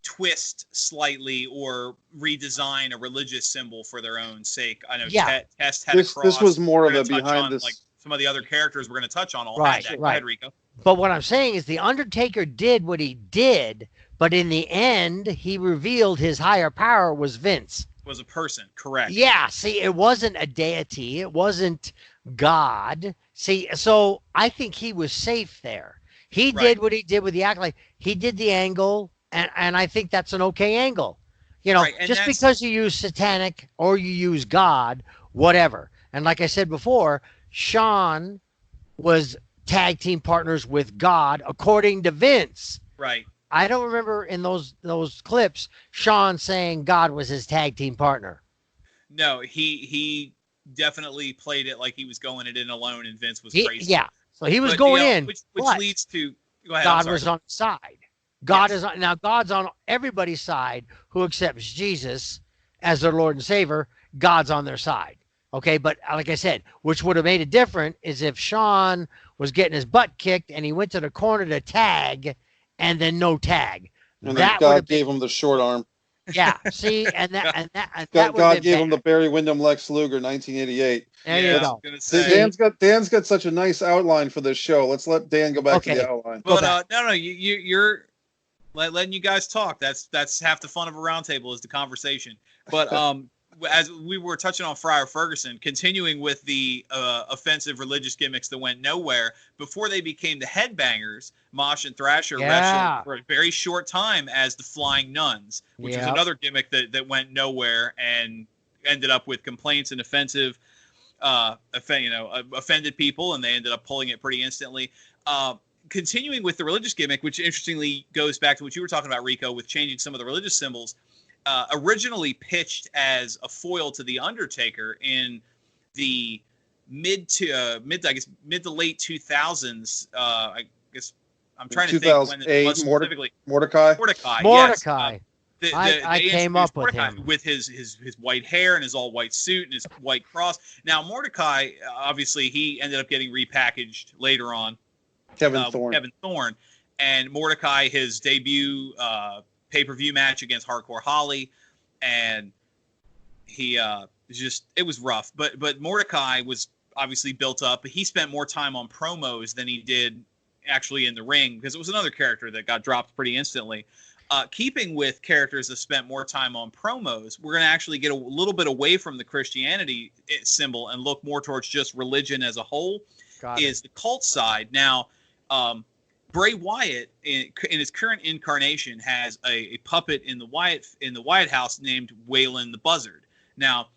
twist slightly or redesign a religious symbol for their own sake. I know Test had a cross. This was more of a behind this. Like some of the other characters we're going to touch on all right, had that. Right. Go ahead, Rico. But what I'm saying is the Undertaker did what he did, but in the end, he revealed his higher power was Vince. Was a person, correct. Yeah, see, it wasn't a deity. It wasn't God. See, so I think he was safe there. He did what he did with the acolyte. He did the angle. And I think that's an okay angle. You know, just because you use satanic or you use God, whatever. And like I said before, Shawn was tag team partners with God, according to Vince. Right. I don't remember in those clips Shawn saying God was his tag team partner. No, he definitely played it like he was going it in alone, and Vince was crazy. Yeah, so he was going in. Which leads to... Go ahead, God was on his side. God is on, now God's on everybody's side who accepts Jesus as their Lord and Savior. God's on their side. Okay. But like I said, which would have made it different is if Shawn was getting his butt kicked and he went to the corner to tag and then no tag. And that God gave him the short arm. Yeah. See, and that God gave him the Barry Windham Lex Luger 1988. There you go. Dan's got such a nice outline for this show. Let's let Dan go back to the outline. But no, you're letting you guys talk. That's half the fun of a roundtable is the conversation. But as we were touching on Friar Ferguson, continuing with the offensive religious gimmicks that went nowhere, before they became the headbangers, Mosh and Thrasher wrestled for a very short time as the Flying Nuns, which was another gimmick that went nowhere and ended up with complaints and offended people, and they ended up pulling it pretty instantly. Continuing with the religious gimmick, which interestingly goes back to what you were talking about, Rico, with changing some of the religious symbols, originally pitched as a foil to the Undertaker in the mid to late 2000s. I guess I'm trying to think when it was specifically. Mordecai. Yes. I came up with Mordecai him with his white hair and his all white suit and his white cross. Now Mordecai, obviously, he ended up getting repackaged later on. Kevin Thorne. Kevin Thorne, and Mordecai, his debut pay-per-view match against Hardcore Holly, and he it was rough. But Mordecai was obviously built up, but he spent more time on promos than he did actually in the ring, because it was another character that got dropped pretty instantly. Keeping with characters that spent more time on promos, we're going to actually get a little bit away from the Christianity symbol and look more towards just religion as a whole. Is the cult side. Now, Bray Wyatt in his current incarnation has a puppet in the Wyatt house named Waylon the Buzzard. Now,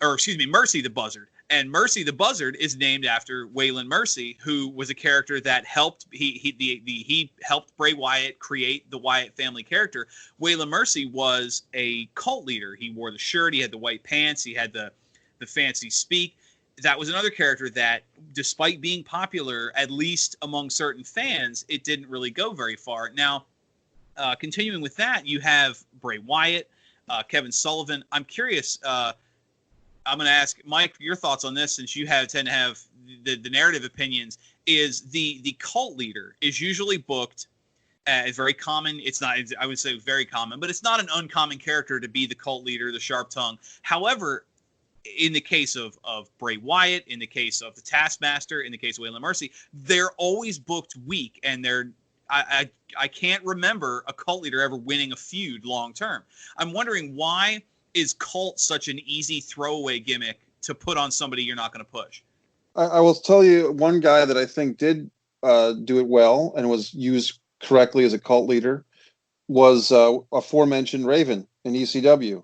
Mercy the Buzzard. And Mercy the Buzzard is named after Waylon Mercy, who was a character that helped he helped Bray Wyatt create the Wyatt family character. Waylon Mercy was a cult leader. He wore the shirt, he had the white pants, he had the fancy speak. That was another character that, despite being popular, at least among certain fans, it didn't really go very far. Now, continuing with that, you have Bray Wyatt, Kevin Sullivan. I'm curious. I'm going to ask Mike your thoughts on this, since you tend to have the narrative opinions. Is the cult leader is usually booked as very common. It's not, I would say, very common, but it's not an uncommon character to be the cult leader, the sharp tongue. However, in the case of Bray Wyatt, in the case of the Taskmaster, in the case of Waylon Mercy, they're always booked weak, and I can't remember a cult leader ever winning a feud long term. I'm wondering, why is cult such an easy throwaway gimmick to put on somebody you're not going to push? I will tell you one guy that I think did do it well and was used correctly as a cult leader was aforementioned Raven in ECW,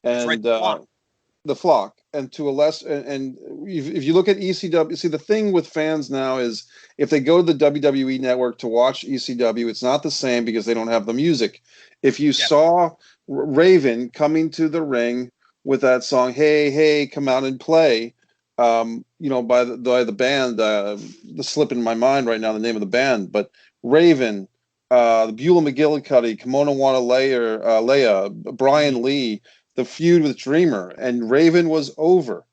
and right, the Flock. And to a less, and if you look at ECW, see, the thing with fans now is if they go to the WWE network to watch ECW, it's not the same because they don't have the music. If you saw Raven coming to the ring with that song, "Hey, hey, come out and play," by the band, the slip in my mind right now, the name of the band, but Raven, the Beulah McGillicuddy, Kimono Leia, Brian Lee, the feud with Dreamer, and Raven was over.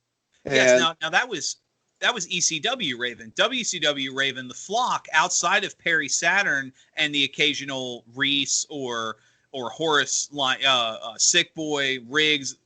Yes, now that was ECW Raven. WCW Raven, the Flock, outside of Perry Saturn and the occasional Reese or Horace, Sick Boy, Riggs,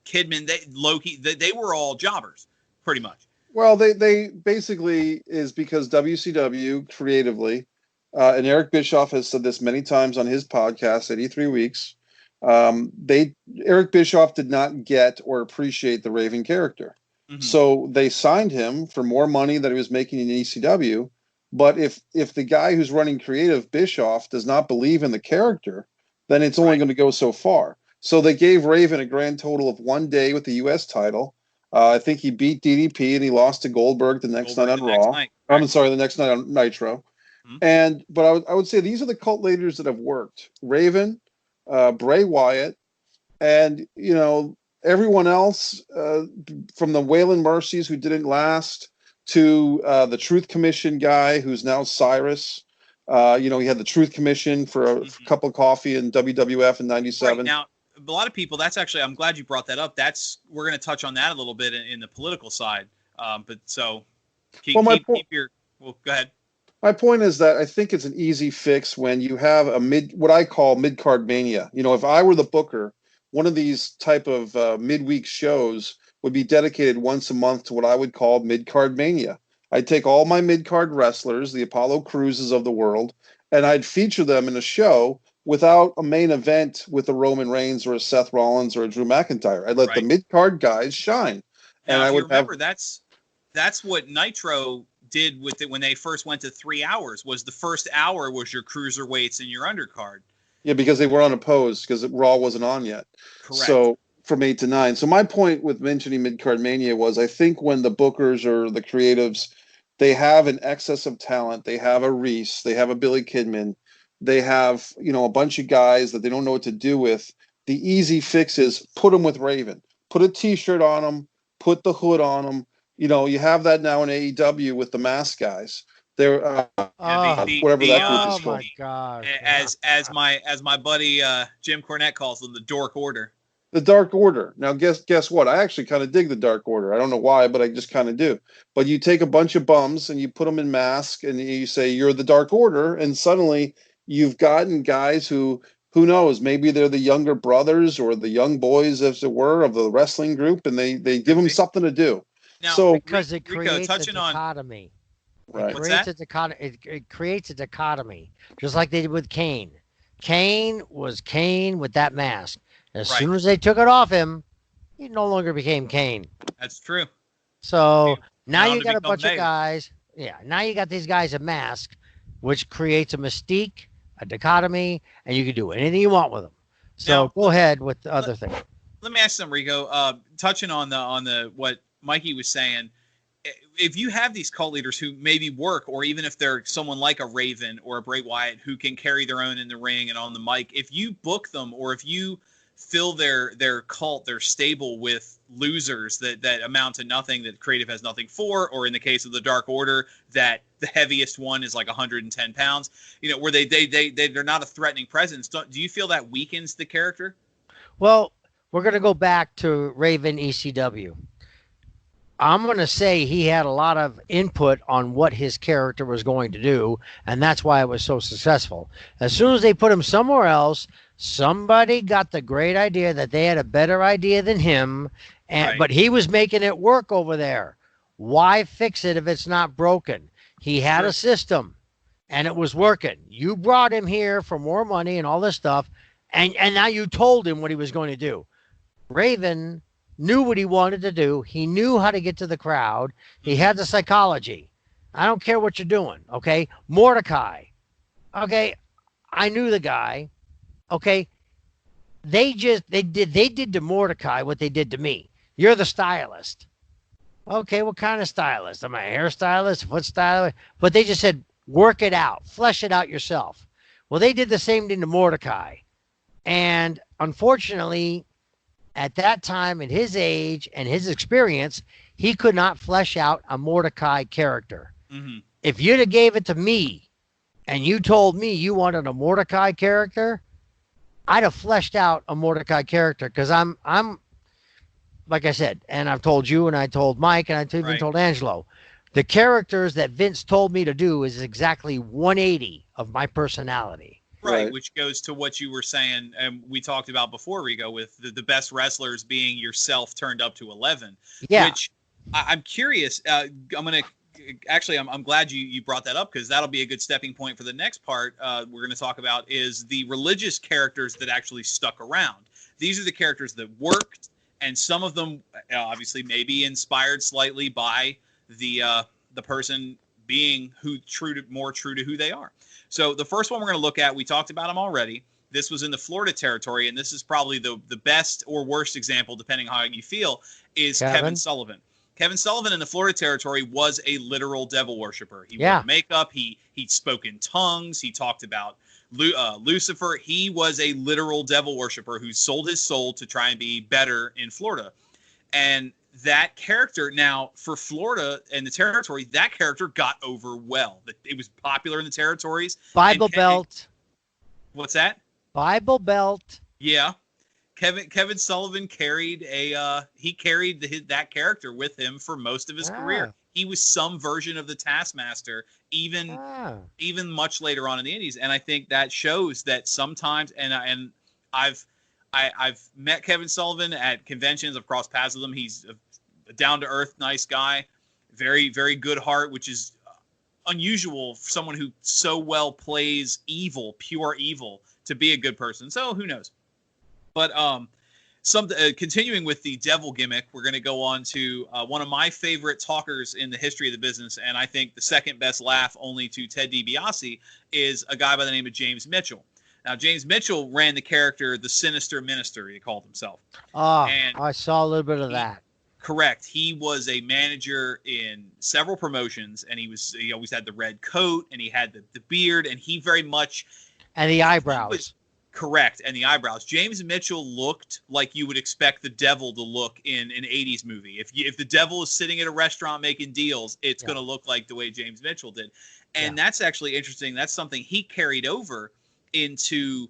Kidman, Loki, they were all jobbers, pretty much. Well, they basically is because WCW creatively, and Eric Bischoff has said this many times on his podcast, 83 Weeks, Eric Bischoff did not get or appreciate the Raven character. Mm-hmm. So they signed him for more money than he was making in ECW. But if the guy who's running creative, Bischoff, does not believe in the character, then it's only going to go so far. So they gave Raven a grand total of 1 day with the U.S. title. I think he beat DDP and he lost to Goldberg the next night on Raw. I'm sorry, the next night on Nitro. Mm-hmm. But I would say these are the cult leaders that have worked. Raven, Bray Wyatt, and everyone else, from the Waylon Mercies who didn't last to the Truth Commission guy who's now Cyrus. He had the Truth Commission for a cup of coffee in WWF in '97. Right. Now, a lot of people, that's actually, I'm glad you brought that up. We're going to touch on that a little bit in the political side. But so go ahead. My point is that I think it's an easy fix when you have what I call mid-card mania. If I were the booker, one of these type of midweek shows would be dedicated once a month to what I would call mid-card mania. I'd take all my mid-card wrestlers, the Apollo Cruzes of the world, and I'd feature them in a show without a main event with a Roman Reigns or a Seth Rollins or a Drew McIntyre. I'd let the mid-card guys shine. Now, and I would remember that's what Nitro did with it when they first went to 3 hours. Was the first hour was your cruiserweights and your undercard. Yeah, because they were unopposed because Raw wasn't on yet. Correct. So from 8 to 9. So my point with mentioning mid-card mania was I think when the bookers or the creatives, they have an excess of talent. They have a Reese. They have a Billy Kidman. They have, a bunch of guys that they don't know what to do with. The easy fix is put them with Raven. Put a T-shirt on them. Put the hood on them. You have that now in AEW with the mask guys. They're Oh, whatever that group oh is called. my gosh. as my buddy Jim Cornette calls them, the Dork Order. The Dark Order. Now, guess what? I actually kind of dig the Dark Order. I don't know why, but I just kind of do. But you take a bunch of bums and you put them in masks and you say you're the Dark Order, and suddenly you've gotten guys who knows, maybe they're the younger brothers or the young boys, as it were, of the wrestling group, and they give them something to do. Now, So Because it Rico, creates a touching on dichotomy. right. What's that? It creates a dichotomy, just like they did with Kane. Kane was Kane with that mask. As Right. soon as they took it off him, he no longer became Kane. That's true. So now Bound you to got a become bunch of Mayor. guys. Yeah, now you got these guys in masks, which creates a mystique, a dichotomy, and you can do anything you want with them. So Now, go ahead with the other thing. Let me ask you something, Rico. Touching on the what Mikey was saying, if you have these cult leaders who maybe work, or even if they're someone like a Raven or a Bray Wyatt who can carry their own in the ring and on the mic, if you book them or if you fill their cult, their stable with losers that amount to nothing, that creative has nothing for, or in the case of the Dark Order, that the heaviest one is like 110 pounds, where they're not a threatening presence. Do you feel that weakens the character? Well, we're going to go back to Raven ECW. I'm going to say he had a lot of input on what his character was going to do, and that's why it was so successful. As soon as they put him somewhere else, somebody got the great idea that they had a better idea than him, Right. but he was making it work over there. Why fix it if it's not broken? He had a system, and it was working. You brought him here for more money and all this stuff, and now you told him what he was going to do. Raven knew what he wanted to do. He knew how to get to the crowd. He had the psychology. I don't care what you're doing, okay? Mordecai, okay? I knew the guy, okay? They did to Mordecai what they did to me. You're the stylist. Okay, what kind of stylist? Am I a hairstylist, foot stylist? But they just said, work it out, flesh it out yourself. Well, they did the same thing to Mordecai. And unfortunately, at that time, at his age and his experience, he could not flesh out a Mordecai character. Mm-hmm. If you'd have gave it to me and you told me you wanted a Mordecai character, I'd have fleshed out a Mordecai character, because I'm like I said, and I've told you and I told Mike and I even told Angelo, the characters that Vince told me to do is exactly 180 of my personality. Right, which goes to what you were saying, and we talked about before, Rico, with the best wrestlers being yourself turned up to 11. Yeah. Which I'm curious. I'm glad you brought that up, because that'll be a good stepping point for the next part we're going to talk about, is the religious characters that actually stuck around. These are the characters that worked, and some of them obviously maybe inspired slightly by the person being more true to who they are. So the first one we're going to look at, we talked about him already. This was in the Florida territory, and this is probably the best or worst example, depending on how you feel, is Kevin Sullivan. Kevin Sullivan in the Florida territory was a literal devil worshiper. He wore makeup. He spoke in tongues. He talked about Lucifer. He was a literal devil worshiper who sold his soul to try and be better in Florida. And that character, now for Florida and the territory, that character got over well. It was popular in the territories. Bible Belt. What's that? Bible Belt. Yeah. Kevin Sullivan carried that character with him for most of his career. He was some version of the Taskmaster, even much later on in the Indies. And I think that shows that sometimes, and I've met Kevin Sullivan at conventions. I've crossed paths with him. He's a down-to-earth, nice guy, very, very good heart, which is unusual for someone who so well plays evil, pure evil, to be a good person. So who knows? But continuing with the devil gimmick, we're going to go on to one of my favorite talkers in the history of the business, and I think the second best laugh only to Ted DiBiase, is a guy by the name of James Mitchell. Now, James Mitchell ran the character the Sinister Minister, he called himself. And I saw a little bit of that. Correct. He was a manager in several promotions, and he always had the red coat, and he had the beard, and he very much... And the eyebrows. Correct. And the eyebrows. James Mitchell looked like you would expect the devil to look in an 80s movie. If the devil is sitting at a restaurant making deals, it's going to look like the way James Mitchell did. And that's actually interesting. That's something he carried over into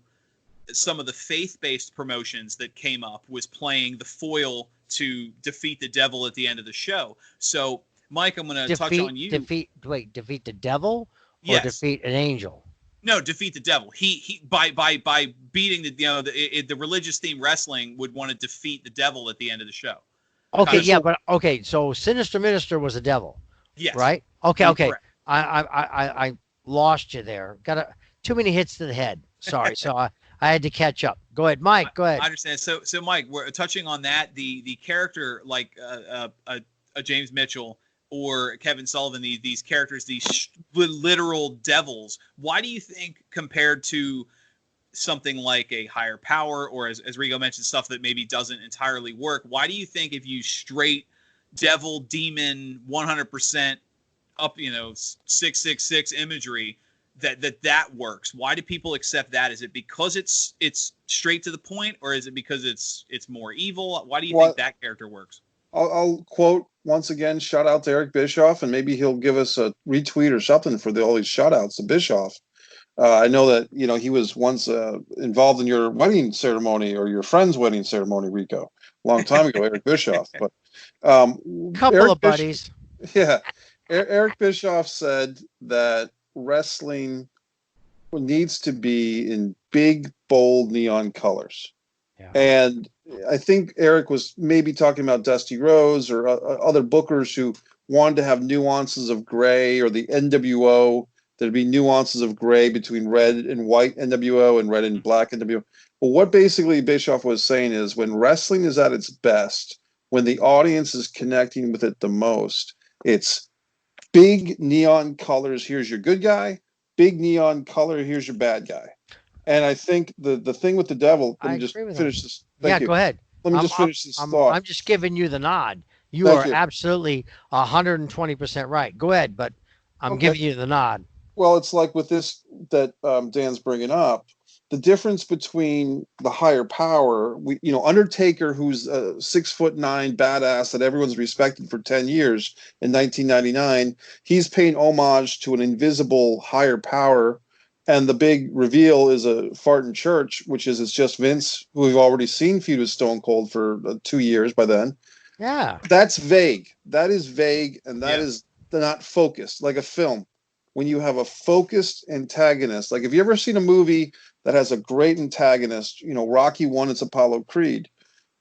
some of the faith-based promotions that came up, was playing the foil to defeat the devil at the end of the show. So, Mike, I'm going to touch on you. Defeat the devil, or Yes. defeat an angel? No, defeat the devil. He by beating the religious theme wrestling would want to defeat the devil at the end of the show. Okay, so Sinister Minister was a devil. Yes. Right? Okay. Correct. I lost you there. Got too many hits to the head. Sorry. So I had to catch up. Go ahead, Mike. Go ahead. I understand. So Mike, we're touching on that. The character like a James Mitchell or Kevin Sullivan, these characters, these literal devils. Why do you think, compared to something like a higher power, or as Rico mentioned, stuff that maybe doesn't entirely work, why do you think if you straight devil, demon, 100% up, 666 imagery, that works? Why do people accept that? Is it because it's straight to the point, or is it because it's more evil? Why do you think that character works? I'll quote once again, shout out to Eric Bischoff, and maybe he'll give us a retweet or something for all these shout outs to Bischoff. I know that, he was once involved in your wedding ceremony, or your friend's wedding ceremony, Rico, a long time ago, Eric Bischoff. But couple of buddies. Yeah. Eric Bischoff said that wrestling needs to be in big, bold neon colors. Yeah. And I think Eric was maybe talking about Dusty Rhodes or other bookers who wanted to have nuances of gray, or the NWO. There'd be nuances of gray between red and white NWO and red and black NWO. But what basically Bischoff was saying is, when wrestling is at its best, when the audience is connecting with it the most, it's big neon colors. Here's your good guy. Big neon color. Here's your bad guy. And I think the thing with the devil, let me just finish this. Thank you. Go ahead. Let me just finish this thought. I'm just giving you the nod. You are absolutely 120% right. Go ahead, but I'm giving you the nod. Well, it's like with this that Dan's bringing up, the difference between the higher power, Undertaker, who's a 6'9" badass that everyone's respected for 10 years in 1999, he's paying homage to an invisible higher power. And the big reveal is a fart in church, which is it's just Vince, who we've already seen feud with Stone Cold for 2 years by then. Yeah. That's vague. That is vague, and that is not focused, like a film. When you have a focused antagonist, like, have you ever seen a movie that has a great antagonist? Rocky 1, it's Apollo Creed.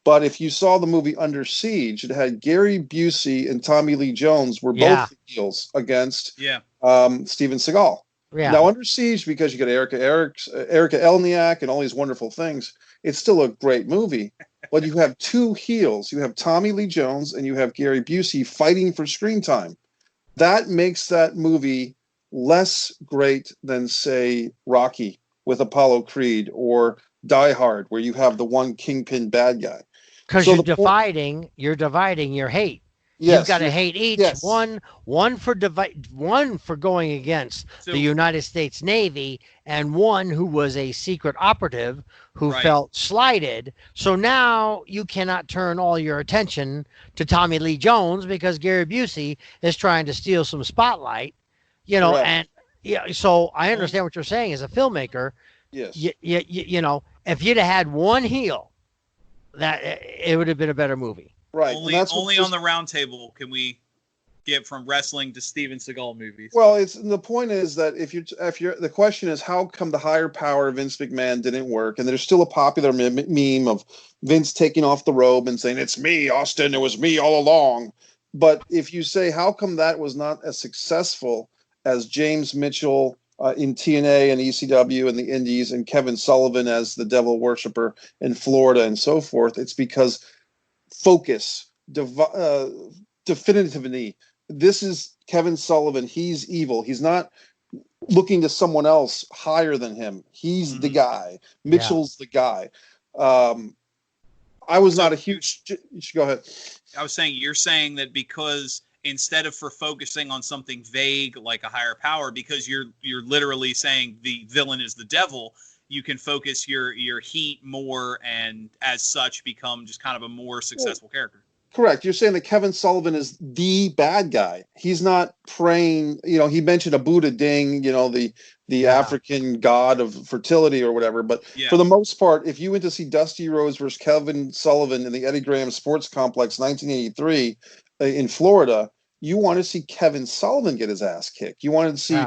But if you saw the movie Under Siege, it had Gary Busey and Tommy Lee Jones were both the heels against Steven Seagal. Yeah. Now, Under Siege, because you got Erica Elniak and all these wonderful things, it's still a great movie. But you have two heels. You have Tommy Lee Jones and you have Gary Busey fighting for screen time. That makes that movie less great than, say, Rocky with Apollo Creed, or Die Hard, where you have the one kingpin bad guy. Because you're dividing your hate. Yes, you've got to hate each one for going against the United States Navy, and one who was a secret operative who felt slighted. So now you cannot turn all your attention to Tommy Lee Jones because Gary Busey is trying to steal some spotlight. And so I understand what you're saying as a filmmaker. Yes. If you'd have had one heel, that it would have been a better movie. Right. Only on the Roundtable can we get from wrestling to Steven Seagal movies. Well, the point is that if you're the question is, how come the higher power Vince McMahon didn't work? And there's still a popular meme of Vince taking off the robe and saying, "It's me, Austin. It was me all along." But if you say, how come that was not as successful as James Mitchell in TNA and ECW and the Indies, and Kevin Sullivan as the devil worshiper in Florida and so forth, it's because focus, definitively. This is Kevin Sullivan. He's evil. He's not looking to someone else higher than him. He's the guy. Mitchell's the guy. I was not a huge. You should go ahead. I was saying, you're saying that because instead of focusing on something vague like a higher power, because you're literally saying the villain is the devil, you can focus your heat more, and as such become just kind of a more successful character. Correct. You're saying that Kevin Sullivan is the bad guy. He's not praying. He mentioned a Buddha Ding, the African god of fertility or whatever. But for the most part, if you went to see Dusty Rhodes versus Kevin Sullivan in the Eddie Graham Sports Complex 1983 in Florida, you want to see Kevin Sullivan get his ass kicked. You wanted to see,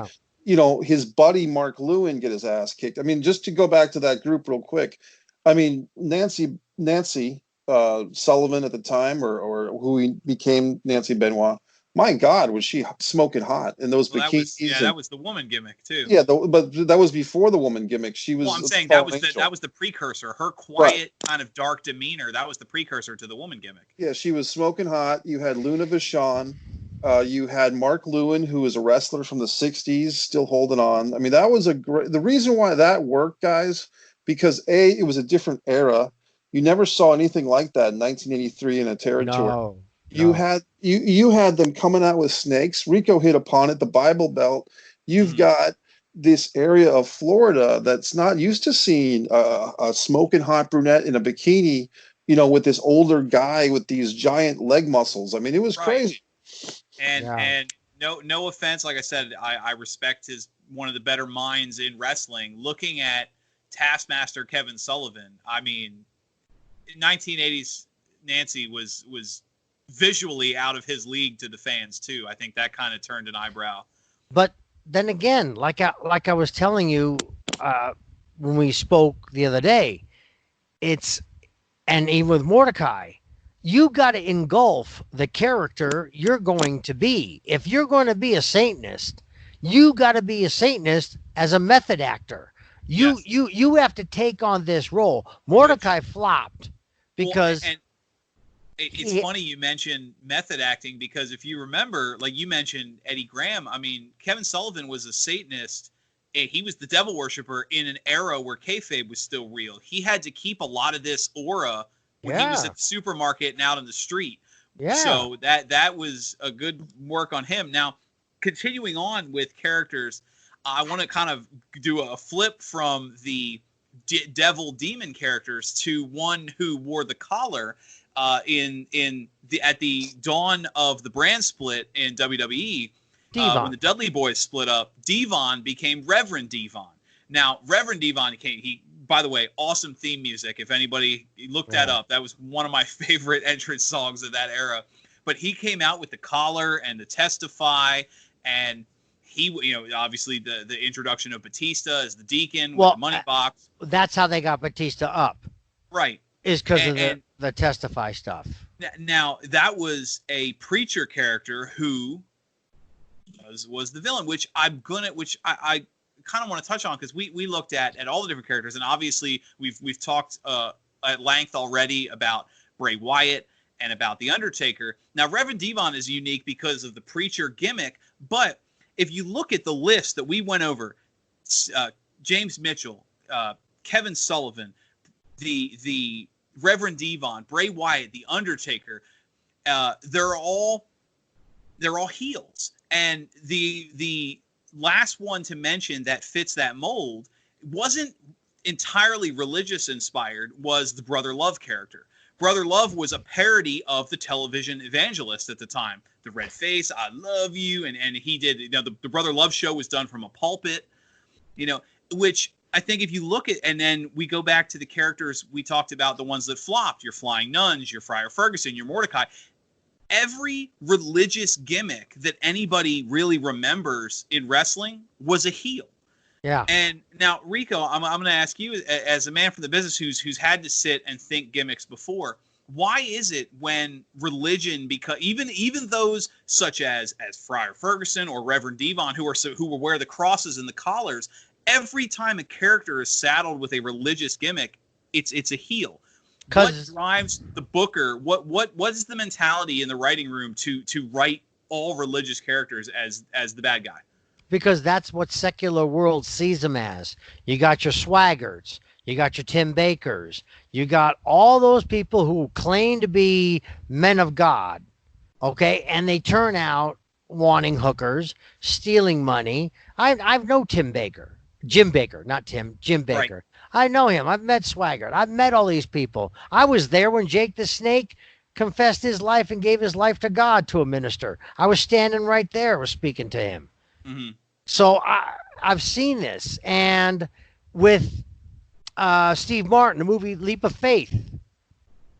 his buddy Mark Lewin get his ass kicked. I mean, just to go back to that group real quick. I mean, Nancy Sullivan at the time, or who he became Nancy Benoit. My God, was she smoking hot in those bikinis? That was the woman gimmick too. Yeah, but that was before the woman gimmick. She was. Well, I'm saying that was the precursor. Her quiet, kind of dark demeanor. That was the precursor to the woman gimmick. Yeah, she was smoking hot. You had Luna Vachon. You had Mark Lewin, who was a wrestler from the '60s, still holding on. I mean, that was the reason why that worked, guys, because it was a different era. You never saw anything like that in 1983 in a territory. No. You had them coming out with snakes. Rico hit upon it, the Bible Belt. You've got this area of Florida that's not used to seeing a smoking hot brunette in a bikini, with this older guy with these giant leg muscles. I mean, it was crazy. And no offense, like I said, I respect one of the better minds in wrestling. Looking at Taskmaster Kevin Sullivan, I mean, 1980s Nancy was visually out of his league to the fans too. I think that kind of turned an eyebrow. But then again, like I was telling you when we spoke the other day, and even with Mordecai, you got to engulf the character you're going to be. If you're going to be a Satanist, you got to be a Satanist as a method actor. You have to take on this role. Mordecai flopped because it's funny you mentioned method acting, because if you remember, like you mentioned Eddie Graham, I mean, Kevin Sullivan was a Satanist. He was the devil worshiper in an era where kayfabe was still real. He had to keep a lot of this aura when he was at the supermarket and out in the street. Yeah. So that was a good work on him. Now, continuing on with characters, I want to kind of do a flip from the devil demon characters to one who wore the collar at the dawn of the brand split in WWE. When the Dudley Boys split up, Devon became Reverend Devon. Now, Reverend Devon by the way, awesome theme music. If anybody looked that up, that was one of my favorite entrance songs of that era. But he came out with the collar and the Testify, and he, obviously the introduction of Batista as the Deacon with the money box. That's how they got Batista up. Right. Is because of the Testify stuff. Now, that was a preacher character who was the villain, which I kind of want to touch on, because we looked at all the different characters, and obviously we've talked at length already about Bray Wyatt and about The Undertaker. Now, Reverend Devon is unique because of the preacher gimmick, but if you look at the list that we went over, James Mitchell, Kevin Sullivan, the Reverend Devon, Bray Wyatt, The Undertaker, they're all heels. And the last one to mention that fits that mold wasn't entirely religious inspired, was the Brother Love character. Brother Love was a parody of the television evangelist at the time. The red face, I love you. And he did, the Brother Love show was done from a pulpit, which I think if you look at, and then we go back to the characters we talked about, the ones that flopped, your Flying Nuns, your Friar Ferguson, your Mordecai. Every religious gimmick that anybody really remembers in wrestling was a heel. Yeah. And now, Rico, I'm going to ask you, as a man from the business who's had to sit and think gimmicks before, why is it when religion, because even those such as Friar Ferguson or Reverend Devon, who will wear the crosses and the collars, every time a character is saddled with a religious gimmick, it's a heel? What drives the booker? What is the mentality in the writing room to write all religious characters as the bad guy? Because that's what secular world sees them as. You got your Swaggarts, you got your Tim Bakers, you got all those people who claim to be men of God, okay, and they turn out wanting hookers, stealing money. I know Jim Baker, not Tim, Jim Baker. I know him. I've met Swaggart. I've met all these people. I was there when Jake the Snake confessed his life and gave his life to God to a minister. I was standing right there, was speaking to him. Mm-hmm. So I've seen this. And with Steve Martin, the movie Leap of Faith,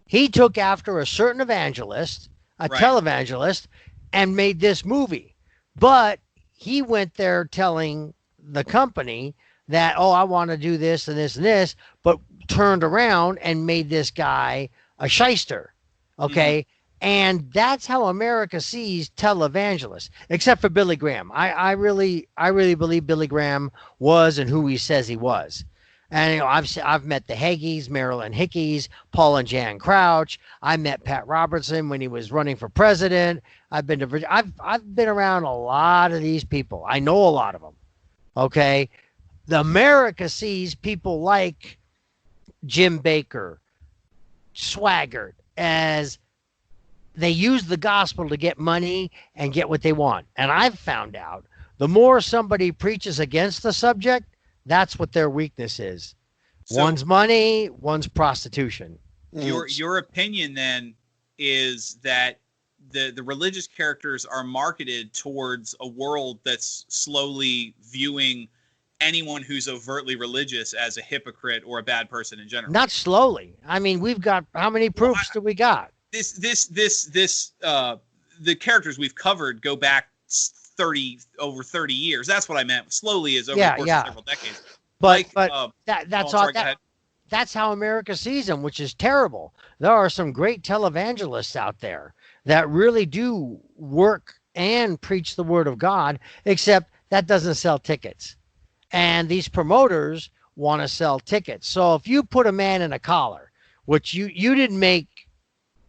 he took after a certain evangelist, a televangelist, and made this movie. But he went there telling the company that, oh, I want to do this and this and this, but turned around and made this guy a shyster. Okay. Mm-hmm. And that's how America sees televangelists, except for Billy Graham. I really believe Billy Graham was and who he says he was. And, you know, I've met the Haggies, Marilyn Hickeys, Paul and Jan Crouch. I met Pat Robertson when he was running for president. I've been around a lot of these people. I know a lot of them. Okay. The America sees people like Jim Baker, Swaggart, as they use the gospel to get money and get what they want. And I've found out the more somebody preaches against the subject, that's what their weakness is. So, one's money, one's prostitution. Your opinion then is that the religious characters are marketed towards a world that's slowly viewing anyone who's overtly religious as a hypocrite or a bad person in general. Not slowly. I mean, we've got how many proofs do we got? The characters we've covered go back over 30 years. That's what I meant. Slowly is over the course of several decades. But that's how America sees them, which is terrible. There are some great televangelists out there that really do work and preach the word of God, except that doesn't sell tickets. And these promoters want to sell tickets. So if you put a man in a collar, which you didn't make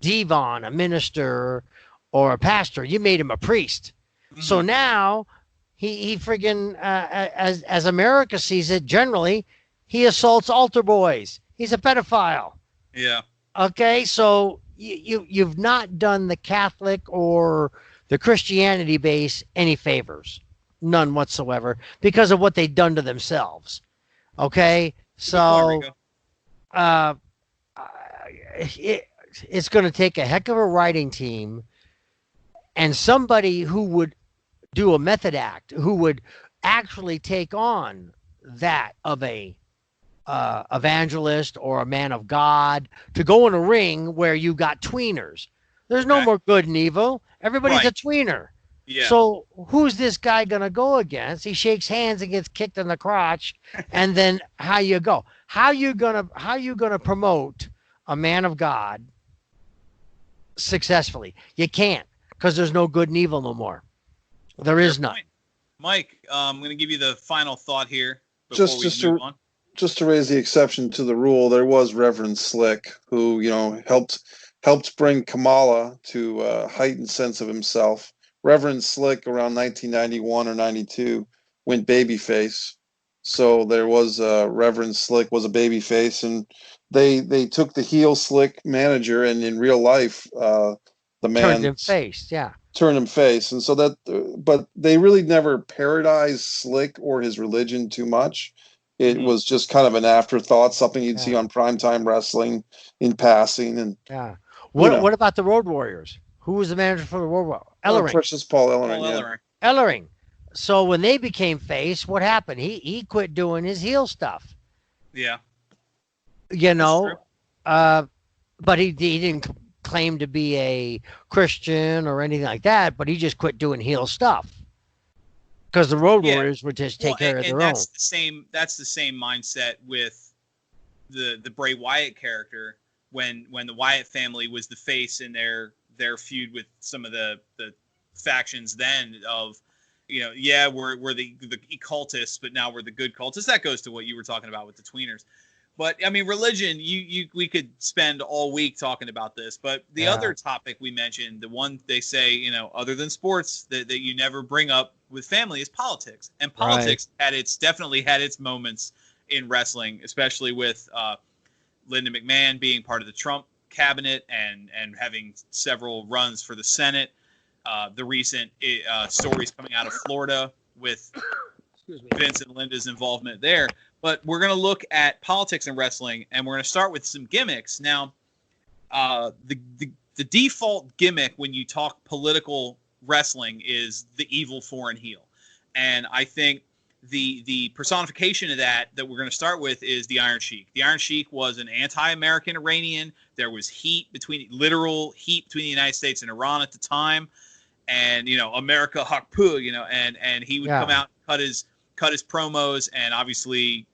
Devon a minister or a pastor, you made him a priest. Mm-hmm. So now he friggin' as America sees it, generally, he assaults altar boys. He's a pedophile. Yeah. Okay, so you've not done the Catholic or the Christianity base any favors. None whatsoever, because of what they've done to themselves. Okay, so it's going to take a heck of a writing team and somebody who would do a method act, who would actually take on that of a evangelist or a man of God, to go in a ring where you got tweeners. There's no more good and evil. Everybody's a tweener. Yeah. So who's this guy going to go against? He shakes hands and gets kicked in the crotch. And then how you go? How you going to promote a man of God successfully? You can't, because there's no good and evil no more. There is none. Mike, I'm going to give you the final thought here before we move on. Just to raise the exception to the rule, there was Reverend Slick, who, you know, helped bring Kamala to a heightened sense of himself. Reverend Slick, around 1991 or 92, went babyface. So there was Reverend Slick was a babyface, and they took the heel Slick manager, and in real life, the man turned him face. Yeah, turned him face, and so that. But they really never parodized Slick or his religion too much. It was just kind of an afterthought, something you'd see on primetime wrestling in passing. And what about the Road Warriors? Who was the manager for the Road Warriors? Ellering. Precious Paul Ellering. Ellering. So when they became face, what happened? He quit doing his heel stuff. Yeah. You know, but he didn't claim to be a Christian or anything like that, but he just quit doing heel stuff. Because the Road Warriors would just take care of their own. That's the same mindset with the Bray Wyatt character when the Wyatt family was the face in their feud with some of the factions then of, you know, we're the cultists, but now we're the good cultists. That goes to what you were talking about with the tweeners. But I mean, religion, we could spend all week talking about this, but the other topic we mentioned, the one they say, you know, other than sports that you never bring up with family, is politics. And politics definitely had its moments in wrestling, especially with Linda McMahon being part of the Trump cabinet and having several runs for the Senate. The recent stories coming out of Florida with Vince and Linda's involvement there. But we're going to look at politics in wrestling, and we're going to start with some gimmicks. Now, the default gimmick when you talk political wrestling is the evil foreign heel. And I think the personification of that we're going to start with is the Iron Sheik. The Iron Sheik was an anti-American Iranian. There was literal heat between the United States and Iran at the time. And, America Hakpu, and he would come out and cut his promos, and obviously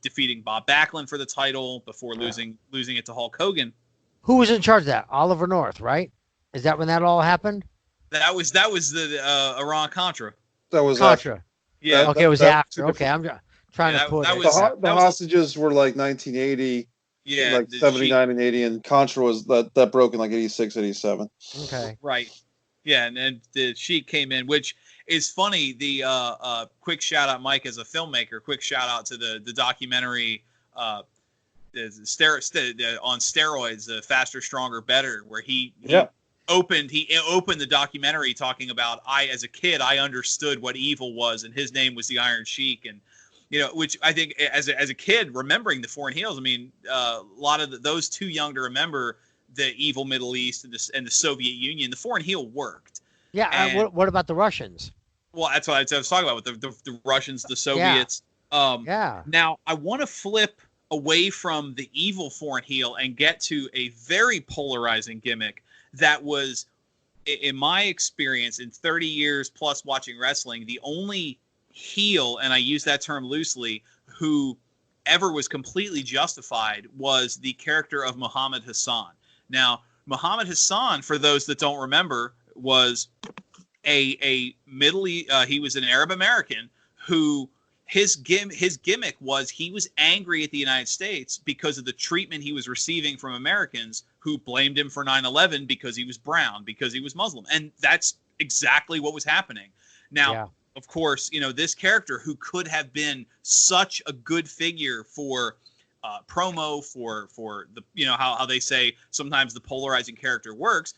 defeating Bob Backlund for the title before losing it to Hulk Hogan. Who was in charge of that? Oliver North, right? Is that when that all happened? That was the Iran Contra. That was Contra. After. Yeah. Okay, it was after. Okay, I'm trying to put it. The hostages were like 1980. Yeah. Like 79 and 80, and Contra was that broke in like 86, 87. Okay. Right. Yeah, and the Sheik came in, which is funny. The quick shout out, Mike, as a filmmaker. Quick shout out to the documentary on steroids, Faster, Stronger, Better, where he opened the documentary talking about as a kid I understood what evil was, and his name was the Iron Sheik, and which I think as a kid remembering the foreign heels, I mean a lot of those too young to remember the evil Middle East and the Soviet Union. The foreign heel worked. Yeah. What about the Russians? Well, that's what I was talking about with the Russians, the Soviets. Now I want to flip away from the evil foreign heel and get to a very polarizing gimmick that was, in my experience, in 30 years plus watching wrestling, the only heel, and I use that term loosely, who ever was completely justified was the character of Muhammad Hassan. Now, Muhammad Hassan, for those that don't remember, was he was an Arab American who his gimmick was he was angry at the United States because of the treatment he was receiving from Americans who blamed him for 9/11 because he was brown, because he was Muslim. And that's exactly what was happening. Now, of course, this character who could have been such a good figure for promo, for the, how they say sometimes the polarizing character works,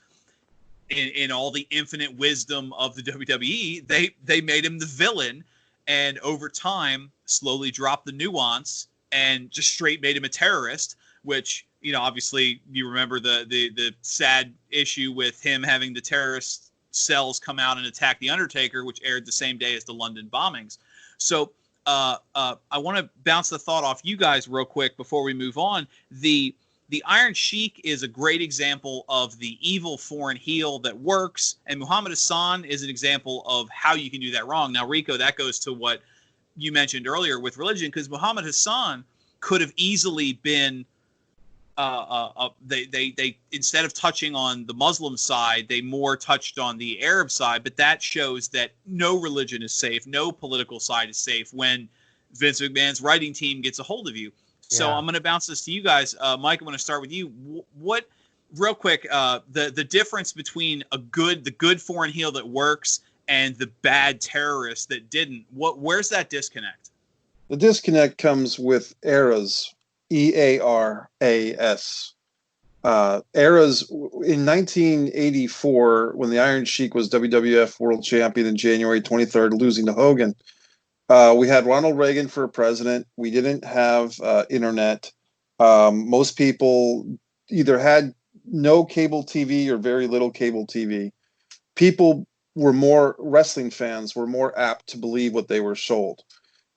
in all the infinite wisdom of the WWE, they made him the villain, and over time slowly dropped the nuance and just straight made him a terrorist, which, obviously you remember the sad issue with him having the terrorist cells come out and attack the Undertaker, which aired the same day as the London bombings. So I want to bounce the thought off you guys real quick before we move on. The Iron Sheik is a great example of the evil foreign heel that works, and Muhammad Hassan is an example of how you can do that wrong. Now, Rico, that goes to what you mentioned earlier with religion, because Muhammad Hassan could have easily been they instead of touching on the Muslim side, they more touched on the Arab side, but that shows that no religion is safe, no political side is safe when Vince McMahon's writing team gets a hold of you. So I'm going to bounce this to you guys. Mike, I'm going to start with you. What, real quick, the difference between the good foreign heel that works and the bad terrorist that didn't, where's that disconnect? The disconnect comes with eras. EARAS. Eras in 1984, when the Iron Sheik was WWF World Champion in January 23rd, losing to Hogan. We had Ronald Reagan for president. We didn't have internet. Most people either had no cable TV or very little cable TV. Wrestling fans were more apt to believe what they were sold.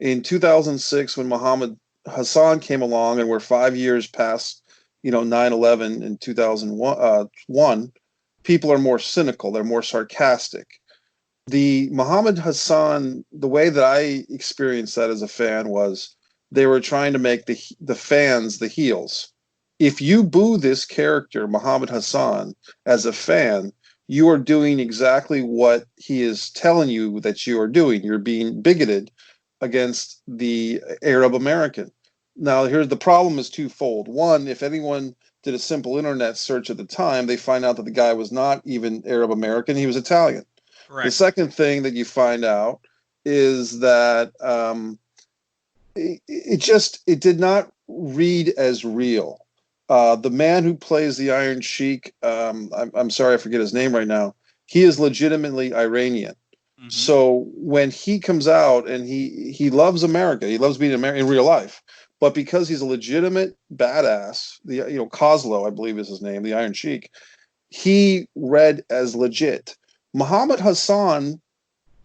In 2006, when Muhammad Hassan came along, and we're 5 years past, 9/11 in 2001, people are more cynical. They're more sarcastic. The Muhammad Hassan, the way that I experienced that as a fan was they were trying to make the fans the heels. If you boo this character, Muhammad Hassan, as a fan, you are doing exactly what he is telling you that you are doing. You're being bigoted against the Arab American. Now, here's the problem is twofold. One, if anyone did a simple internet search at the time, they find out that the guy was not even Arab American. He was Italian. Right. The second thing that you find out is that it did not read as real. The man who plays the Iron Sheik, I'm sorry, I forget his name right now. He is legitimately Iranian. Mhm. So when he comes out and he loves America, he loves being American in real life, but because he's a legitimate badass, Kozlo, I believe is his name, the Iron Sheik, he read as legit. Muhammad Hassan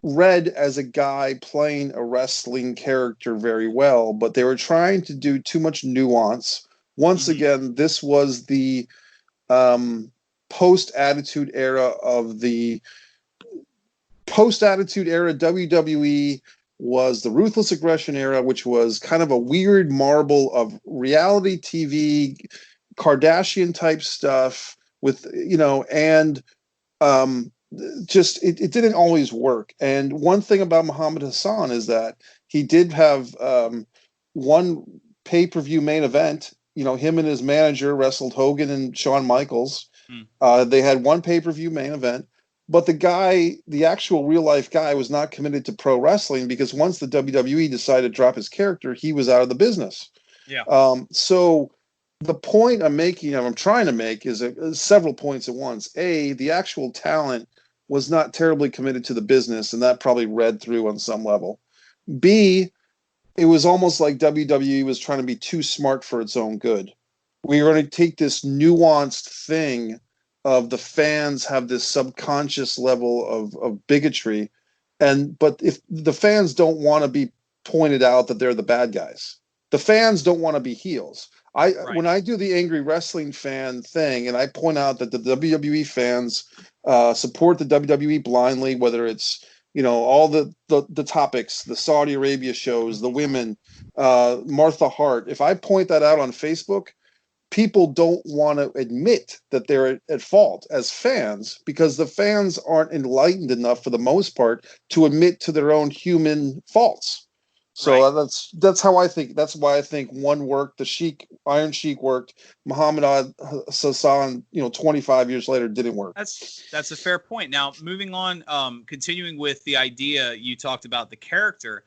read as a guy playing a wrestling character very well, but they were trying to do too much nuance. Once again, this was the post-attitude era of the post-attitude era. WWE was the ruthless aggression era, which was kind of a weird marble of reality TV, Kardashian type stuff with, and just it didn't always work. And one thing about Muhammad Hassan is that he did have one pay-per-view main event. Him and his manager wrestled Hogan and Shawn Michaels. They had one pay-per-view main event, but the actual real-life guy was not committed to pro wrestling because once the WWE decided to drop his character, he was out of the business. Yeah. So the point I'm trying to make is several points at once. A, the actual talent was not terribly committed to the business, and that probably read through on some level. B, it was almost like WWE was trying to be too smart for its own good. We are going to take this nuanced thing of the fans have this subconscious level of bigotry, but if the fans don't want to be pointed out that they're the bad guys, the fans don't want to be heels. When I do the angry wrestling fan thing and I point out that the WWE fans support the WWE blindly, whether it's all the topics, the Saudi Arabia shows, the women, Martha Hart. If I point that out on Facebook, people don't want to admit that they're at fault as fans because the fans aren't enlightened enough for the most part to admit to their own human faults. So that's how I think. That's why I think one worked. The Iron Sheik worked. Muhammad Hassan, 25 years later, didn't work. That's a fair point. Now, moving on, continuing with the idea you talked about the character,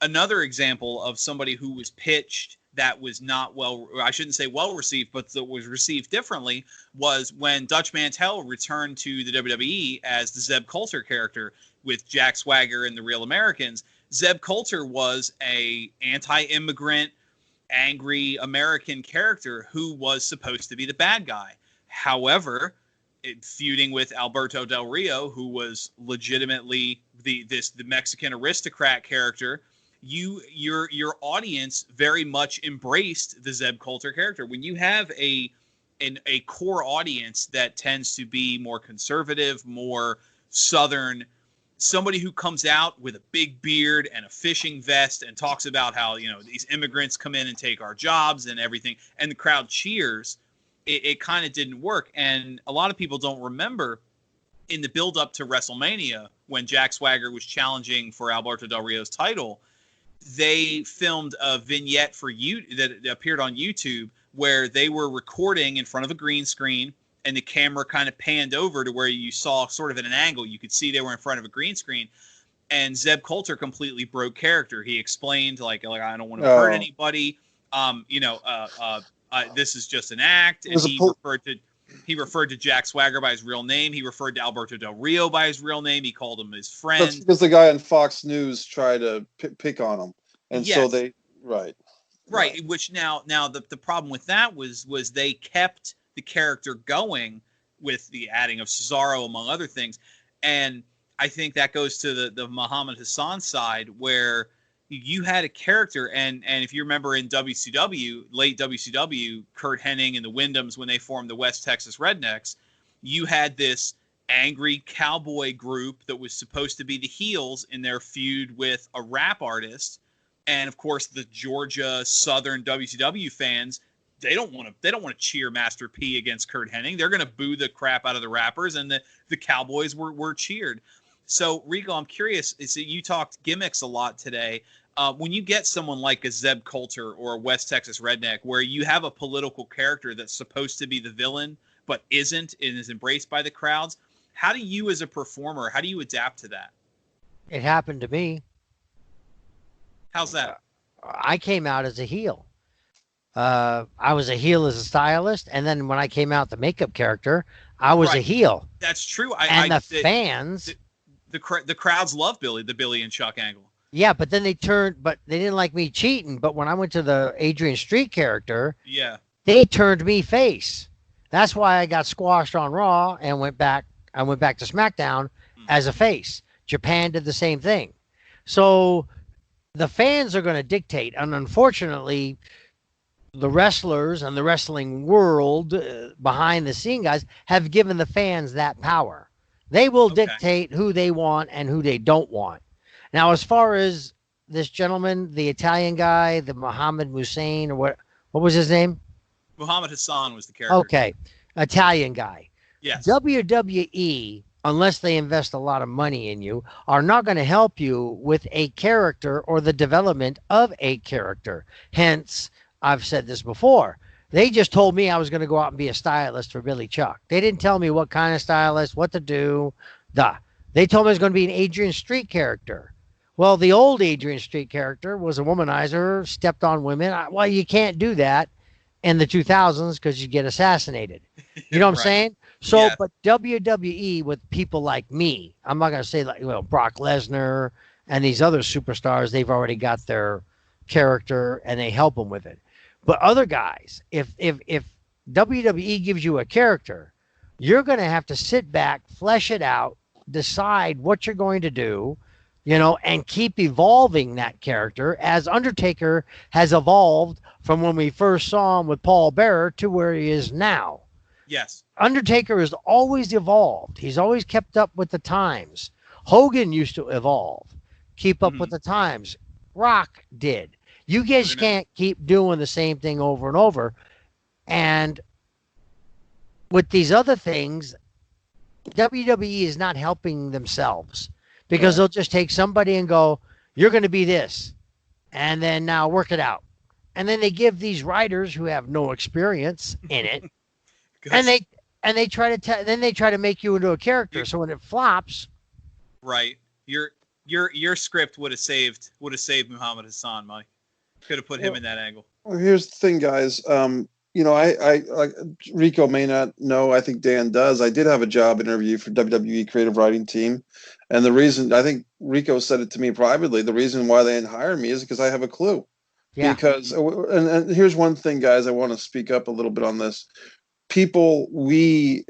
another example of somebody who was pitched that was not I shouldn't say well received, but that was received differently was when Dutch Mantel returned to the WWE as the Zeb Coulter character with Jack Swagger and the Real Americans. Zeb Coulter was a anti-immigrant, angry American character who was supposed to be the bad guy. However, feuding with Alberto Del Rio, who was legitimately the Mexican aristocrat character, your audience very much embraced the Zeb Coulter character. When you have a core audience that tends to be more conservative, more Southern, somebody who comes out with a big beard and a fishing vest and talks about how these immigrants come in and take our jobs and everything, and the crowd cheers, it kind of didn't work. And a lot of people don't remember in the build up to WrestleMania when Jack Swagger was challenging for Alberto Del Rio's title, they filmed a vignette for that appeared on YouTube where they were recording in front of a green screen and the camera kind of panned over to where you saw sort of at an angle. You could see they were in front of a green screen. And Zeb Coulter completely broke character. He explained, like I don't want to hurt anybody. This is just an act. And he referred to Jack Swagger by his real name. He referred to Alberto Del Rio by his real name. He called him his friend. That's because the guy on Fox News tried to pick on him. And yes. So they, right. Which now the problem with that was they kept the character going with the adding of Cesaro, among other things. And I think that goes to the Muhammad Hassan side where you had a character, and if you remember in WCW, late WCW, Kurt Hennig and the Wyndhams, when they formed the West Texas Rednecks, you had this angry cowboy group that was supposed to be the heels in their feud with a rap artist. And of course, the Georgia Southern WCW fans, they don't want to cheer Master P against Kurt Hennig. They're going to boo the crap out of the rappers, and the Cowboys were cheered. So, Rico, I'm curious. You talked gimmicks a lot today. When you get someone like a Zeb Coulter or a West Texas Redneck, where you have a political character that's supposed to be the villain but isn't and is embraced by the crowds, how do you, as a performer, how do you adapt to that? It happened to me. How's that? I came out as a heel. I was a heel as a stylist, and then when I came out the makeup character, I was a Right. heel. That's true. And fans, the crowds love the Billy and Chuck angle. yeah, but then they didn't like me cheating. But when I went to the Adrian Street character, Yeah. they turned me face. That's why I got squashed on Raw and went back. I went back to SmackDown as a face. Japan did the same thing. So the fans are going to dictate, and unfortunately, the wrestlers and the wrestling world behind the scene guys have given the fans that power. They will dictate who they want and who they don't want. Now, as far as this gentleman, the Italian guy, the Muhammad Hussein, or what was his name? Muhammad Hassan was the character. Okay, Italian guy. Yes. WWE, unless they invest a lot of money in you, are not going to help you with a character or the development of a character. Hence, I've said this before. They just told me I was going to go out and be a stylist for Billy Chuck. They didn't tell me what kind of stylist, what to do. They told me I was going to be an Adrian Street character. Well, the old Adrian Street character was a womanizer, stepped on women. Well, you can't do that in the 2000s because you get assassinated. You know what I'm saying? So, yeah. But WWE with people like me, I'm not going to say like, Brock Lesnar and these other superstars, they've already got their character and they help them with it. But other guys, if WWE gives you a character, you're going to have to sit back, flesh it out, decide what you're going to do, and keep evolving that character as Undertaker has evolved from when we first saw him with Paul Bearer to where he is now. Yes. Undertaker has always evolved. He's always kept up with the times. Hogan used to evolve, keep up with the times. Rock did. You guys can't keep doing the same thing over and over. And with these other things, WWE is not helping themselves because they'll just take somebody and go, you're going to be this, and then now work it out. And then they give these writers who have no experience in it, and they try to make you into a character. So when it flops, right, your script would have saved Muhammad Hassan, Mike. Could have put him in that angle. Well, here's the thing, guys. I like Rico may not know. I think Dan does. I did have a job interview for WWE Creative Writing Team, and the reason I think Rico said it to me privately, the reason why they didn't hire me is because I have a clue. Yeah. Because and here's one thing, guys. I want to speak up a little bit on this. Everybody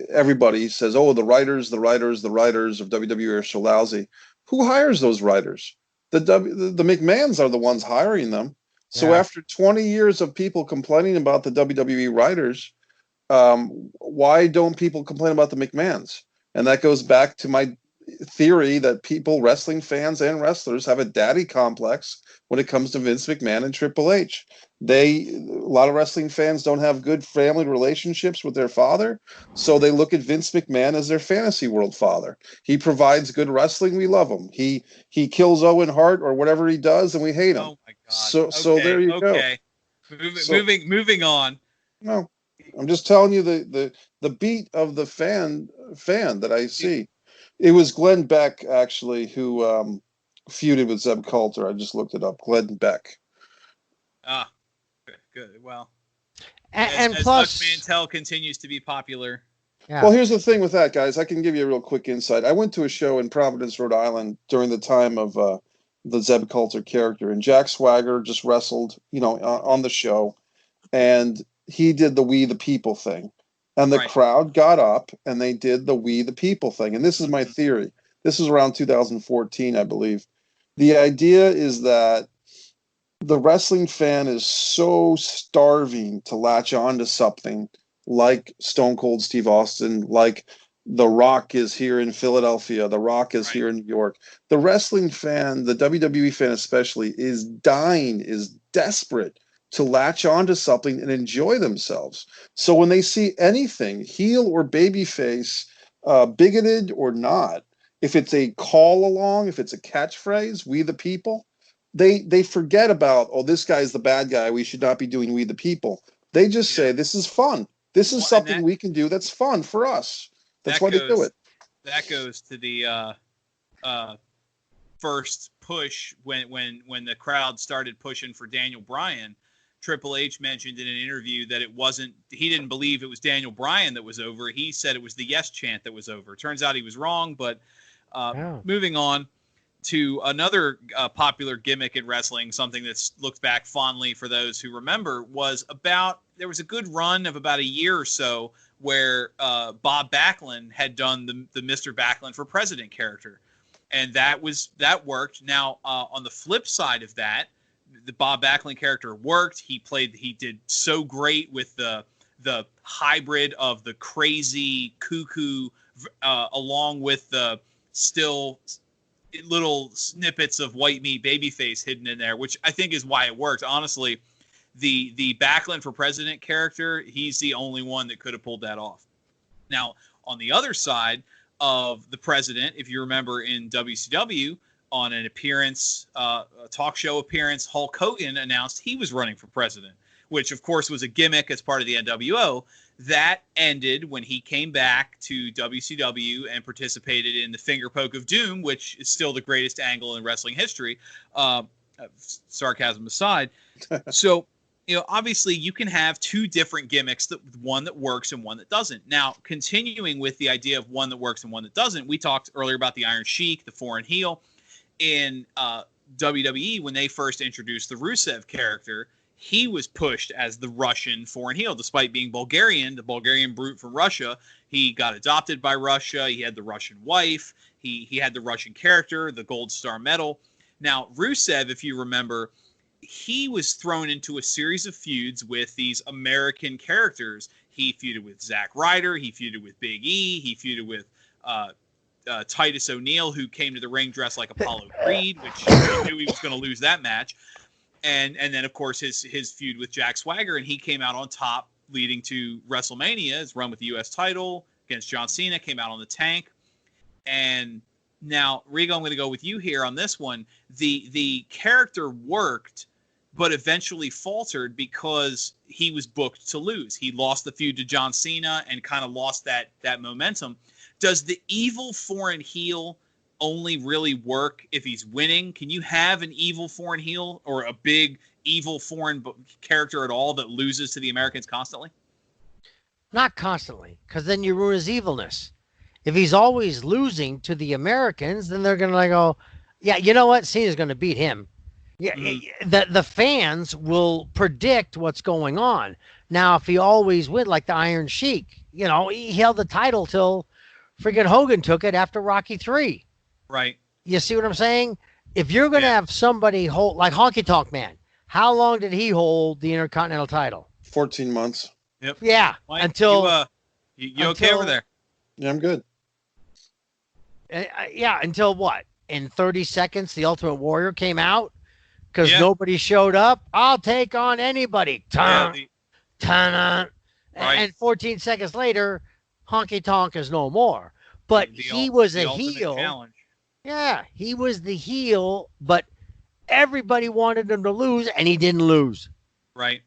says, "Oh, the writers of WWE are so lousy." Who hires those writers? The McMahons are the ones hiring them. So after 20 years of people complaining about the WWE writers, why don't people complain about the McMahons? And that goes back to my theory that wrestling fans and wrestlers have a daddy complex when it comes to Vince McMahon and Triple H. A lot of wrestling fans don't have good family relationships with their father, so they look at Vince McMahon as their fantasy world father. He provides good wrestling, we love him. He kills Owen Hart or whatever he does, and we hate him. Oh my God. So there you go. Moving on. No, I'm just telling you the beat of the fan that I see. It was Glenn Beck actually who feuded with Zeb Coulter. I just looked it up. Glenn Beck. Ah. Good. Well, and as plus, Mantel continues to be popular. Yeah. Well, here's the thing with that, guys. I can give you a real quick insight. I went to a show in Providence, Rhode Island during the time of the Zeb Coulter character, and Jack Swagger just wrestled, on the show, and he did the "We the People" thing, and the crowd got up and they did the "We the People" thing. And this is my theory. This is around 2014, I believe. The idea is that the wrestling fan is so starving to latch on to something like Stone Cold Steve Austin, like The Rock is here in Philadelphia, The Rock is here in New York. The wrestling fan, the WWE fan especially, is dying, is desperate to latch on to something and enjoy themselves. So when they see anything, heel or babyface, bigoted or not, if it's a call along, if it's a catchphrase, "We the People," they forget about, oh, this guy's the bad guy, we should not be doing "We the People." They just say, this is fun. This is something we can do that's fun for us. That's why they do it. That goes to the first push when the crowd started pushing for Daniel Bryan Triple H mentioned in an interview that he didn't believe it was Daniel Bryan that was over. He said it was the yes chant that was over. Turns out he was wrong, but moving on to another popular gimmick in wrestling, something that's looked back fondly for those who remember, there was a good run of about a year or so where Bob Backlund had done the Mr. Backlund for President character. And that worked. Now, on the flip side of that, the Bob Backlund character worked. He did so great with the hybrid of the crazy cuckoo, along with the still little snippets of white meat babyface hidden in there, which I think is why it worked. Honestly, the Backlund for President character, he's the only one that could have pulled that off. Now, on the other side of the President, if you remember in WCW, on an appearance, a talk show appearance, Hulk Hogan announced he was running for president, which of course was a gimmick as part of the NWO. That ended when he came back to WCW and participated in the Finger Poke of Doom, which is still the greatest angle in wrestling history. Sarcasm aside. So, obviously you can have two different gimmicks, one that works and one that doesn't. Now, continuing with the idea of one that works and one that doesn't, we talked earlier about the Iron Sheik, the foreign heel. In WWE, when they first introduced the Rusev character, he was pushed as the Russian foreign heel, despite being Bulgarian, the Bulgarian brute from Russia. He got adopted by Russia. He had the Russian wife. He had the Russian character, the Gold Star medal. Now, Rusev, if you remember, he was thrown into a series of feuds with these American characters. He feuded with Zack Ryder. He feuded with Big E. He feuded with Titus O'Neil, who came to the ring dressed like Apollo Creed, which he knew he was going to lose that match. And then, of course, his feud with Jack Swagger, and he came out on top, leading to WrestleMania, his run with the U.S. title against John Cena, came out on the tank. And now, Rico, I'm going to go with you here on this one. The character worked, but eventually faltered because he was booked to lose. He lost the feud to John Cena and kind of lost that momentum. Does the evil foreign heel only really work if he's winning? Can you have an evil foreign heel or a big evil foreign character at all that loses to the Americans constantly? Not constantly, because then you ruin his evilness. If he's always losing to the Americans, then they're going to go, yeah, you know what? Cena's going to beat him. Yeah, the fans will predict what's going on. Now, if he always wins, like the Iron Sheik, he held the title till freaking Hogan took it after Rocky III. Right. You see what I'm saying? If you're going to have somebody hold, like Honky Tonk Man, how long did he hold the Intercontinental title? 14 months. Yep. Yeah. Mike, until you okay over there? Yeah, I'm good. Yeah, until what? In 30 seconds, the Ultimate Warrior came out because nobody showed up. I'll take on anybody. And 14 seconds later, Honky Tonk is no more. But he was a heel. Challenge. Yeah, he was the heel, but everybody wanted him to lose, and he didn't lose. Right.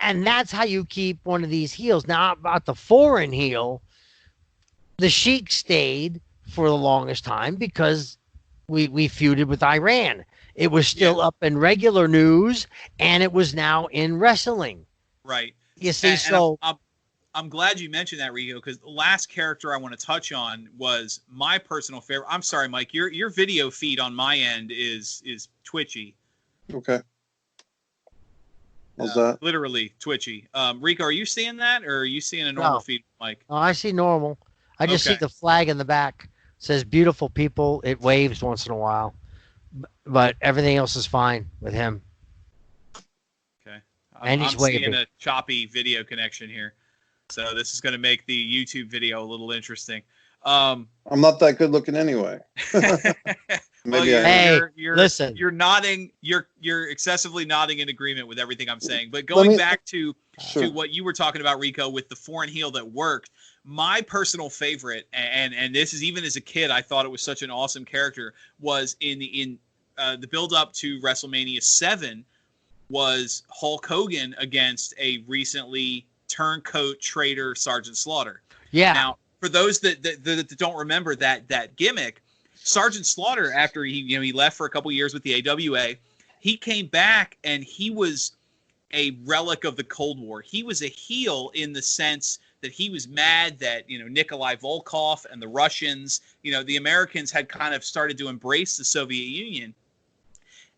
And that's how you keep one of these heels. Now, about the foreign heel, the Sheik stayed for the longest time because we feuded with Iran. It was still up in regular news, and it was now in wrestling. Right. You see, I'm glad you mentioned that, Rico, because the last character I want to touch on was my personal favorite. I'm sorry, Mike. Your video feed on my end is twitchy. Okay. What's that? Literally twitchy. Rico, are you seeing that, or are you seeing a normal feed, Mike? Oh, I see normal. I just see the flag in the back. It says "beautiful people." It waves once in a while, but everything else is fine with him. Okay. And he's waving. Seeing a choppy video connection here. So this is going to make the YouTube video a little interesting. I'm not that good looking anyway. Listen. You're nodding. You're excessively nodding in agreement with everything I'm saying. But going back to what you were talking about, Rico, with the foreign heel that worked, my personal favorite, and this is even as a kid, I thought it was such an awesome character, was in the build up to WrestleMania 7 was Hulk Hogan against a recently turncoat traitor Sergeant Slaughter. Yeah. Now, for those that don't remember that gimmick, Sergeant Slaughter, after he left for a couple years with the AWA, he came back and he was a relic of the Cold War. He was a heel in the sense that he was mad that, Nikolai Volkov and the Russians, the Americans had kind of started to embrace the Soviet Union.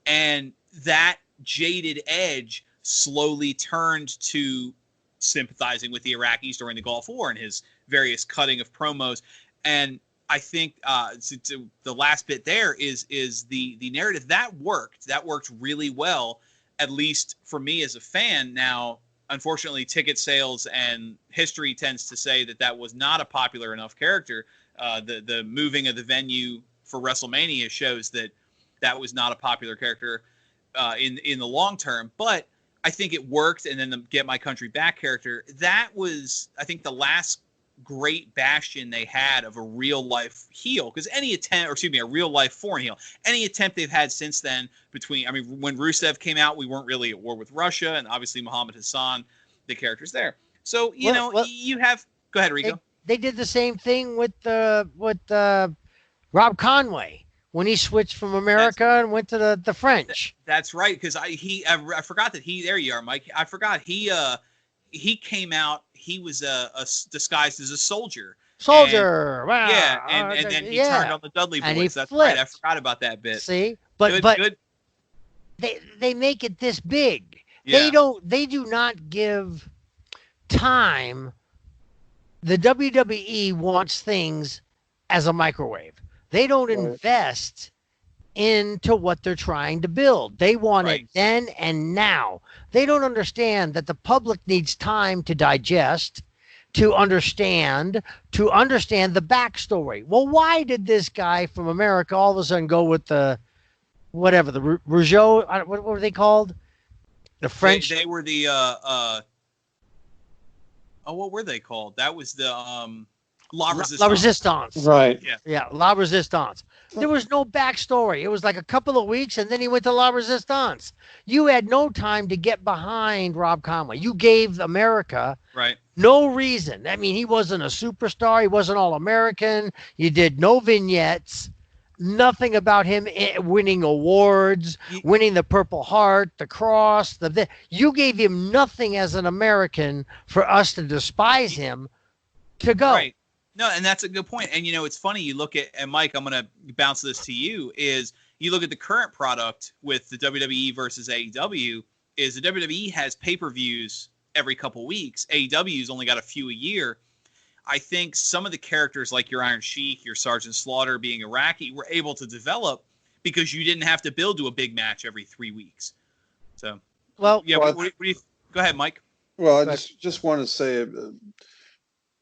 And that jaded edge slowly turned to sympathizing with the Iraqis during the Gulf War and his various cutting of promos. And I think the last bit there is the narrative that worked. That worked really well, at least for me as a fan. Now, unfortunately, ticket sales and history tends to say that was not a popular enough character. The moving of the venue for WrestleMania shows that was not a popular character in the long term. But I think it worked. And then the Get My Country Back character, that was, I think, the last great bastion they had of a real life heel, because a real life foreign heel, any attempt they've had since then when Rusev came out, we weren't really at war with Russia, and obviously Muhammad Hassan, the character's there. So, you have, go ahead, Rico. They did the same thing with Rob Conway when he switched from America and went to the French. That's right. Cause I forgot that there you are, Mike. I forgot he came out. He was disguised as a soldier. Wow. Yeah, and then he turned on the Dudley Boys. That's flipped. right. I forgot about that bit. See, but good. They make it this big. Yeah. They do not give time. The WWE wants things as a microwave. They don't invest into what they're trying to build. They want it then and now. They don't understand that the public needs time to digest, to understand the backstory. Well, why did this guy from America all of a sudden go with the Rougeau? What were they called? The French. They were the what were they called? That was the La Resistance. La Resistance. Right. Yeah, La Resistance. There was no backstory. It was like a couple of weeks, and then he went to La Resistance. You had no time to get behind Rob Conway. You gave America no reason. I mean, he wasn't a superstar. He wasn't All-American. You did no vignettes. Nothing about him winning awards, winning the Purple Heart, the Cross. You gave him nothing as an American for us to despise him to go. Right. No, and that's a good point. And, it's funny. You look at, and Mike, I'm going to bounce this to you, is you look at the current product with the WWE versus AEW, is the WWE has pay-per-views every couple weeks. AEW's only got a few a year. I think some of the characters like your Iron Sheik, your Sergeant Slaughter being Iraqi were able to develop because you didn't have to build to a big match every 3 weeks. So, what do you, go ahead, Mike. Well, I just want to say,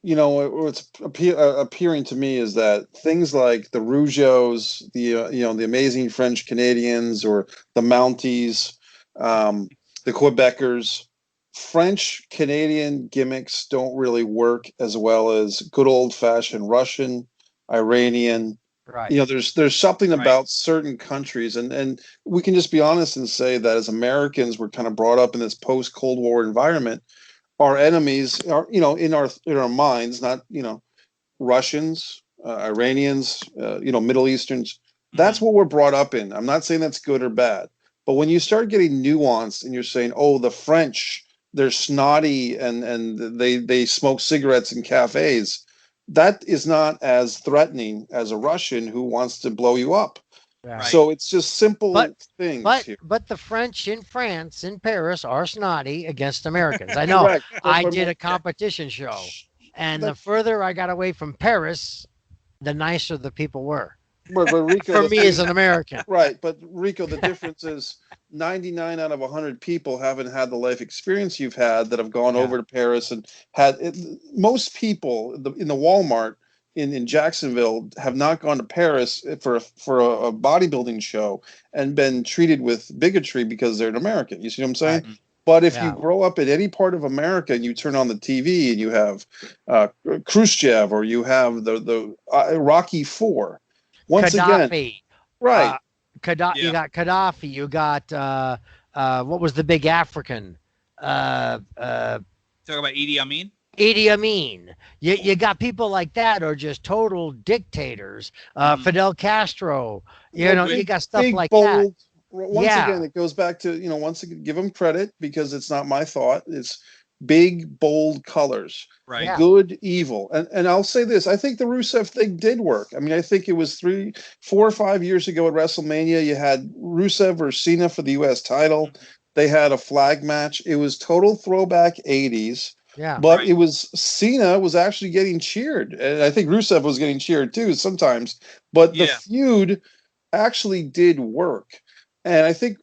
what's appearing to me is that things like the Rougeaus, the amazing French Canadians, or the Mounties, the Quebecers, French Canadian gimmicks don't really work as well as good old fashioned Russian, Iranian. Right. There's something about certain countries, and we can just be honest and say that as Americans, we're kind of brought up in this post Cold War environment. Our enemies are, in our minds, not, Russians, Iranians, Middle Easterns. That's what we're brought up in. I'm not saying that's good or bad, but when you start getting nuanced and you're saying, oh, the French, they're snotty and they smoke cigarettes in cafes, that is not as threatening as a Russian who wants to blow you up. Right. So it's just simple things. But the French in France, in Paris, are snotty against Americans. I know. I did a competition show, and the further I got away from Paris, the nicer the people were. But Rico, for me as an American. Right. But Rico, the difference is 99 out of 100 people haven't had the life experience you've had that have gone over to Paris and had it. Most people in the Walmart in Jacksonville have not gone to Paris for a bodybuilding show and been treated with bigotry because they're an American. You see what I'm saying? Right. But if you grow up in any part of America and you turn on the TV and you have Khrushchev, or you have the Rocky IV, once Gaddafi. again, right? You got Gaddafi. You got what was the big African? Talk about Idi Amin. Idi Amin. You got people like that are just total dictators. Fidel Castro. You got stuff like that. once again, it goes back to, once again, give them credit because it's not my thought. It's big, bold colors, Right. Yeah. good, evil. And I'll say this, I think the Rusev thing did work. I mean, I think it was 4 or 5 years ago at WrestleMania, you had Rusev versus Cena for the US title. They had a flag match. It was total throwback 80s. Yeah. But Right. it was Cena was actually getting cheered. And I think Rusev was getting cheered too sometimes. But the Yeah. feud actually did work. And I think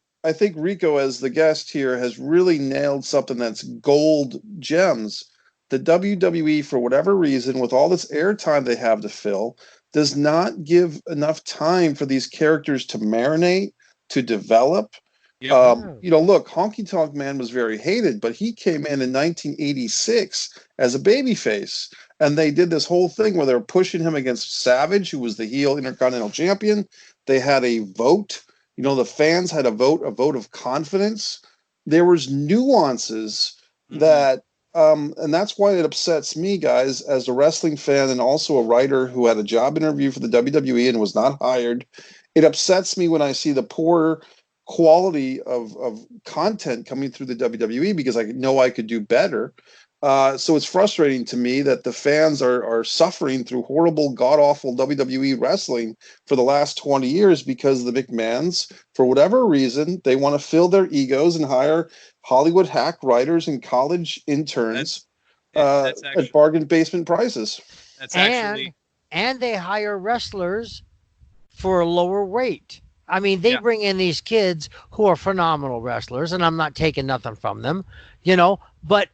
Rico, as the guest here, has really nailed something that's gold gems. The WWE, for whatever reason, with all this airtime they have to fill, does not give enough time for these characters to marinate, to develop. Yep. Look, Honky Tonk Man was very hated, but he came in 1986 as a babyface. And they did this whole thing where they were pushing him against Savage, who was the heel Intercontinental Champion. They had a vote. The fans had a vote of confidence. There was nuances that, and that's why it upsets me, guys, as a wrestling fan and also a writer who had a job interview for the WWE and was not hired. It upsets me when I see the poor quality of content coming through the WWE because I know I could do better. So it's frustrating to me that the fans are suffering through horrible, god-awful WWE wrestling for the last 20 years because the McMahons, for whatever reason, they want to fill their egos and hire Hollywood hack writers and college interns at bargain basement prices. That's actually... And they hire wrestlers for a lower rate. I mean, they bring in these kids who are phenomenal wrestlers, and I'm not taking nothing from them, but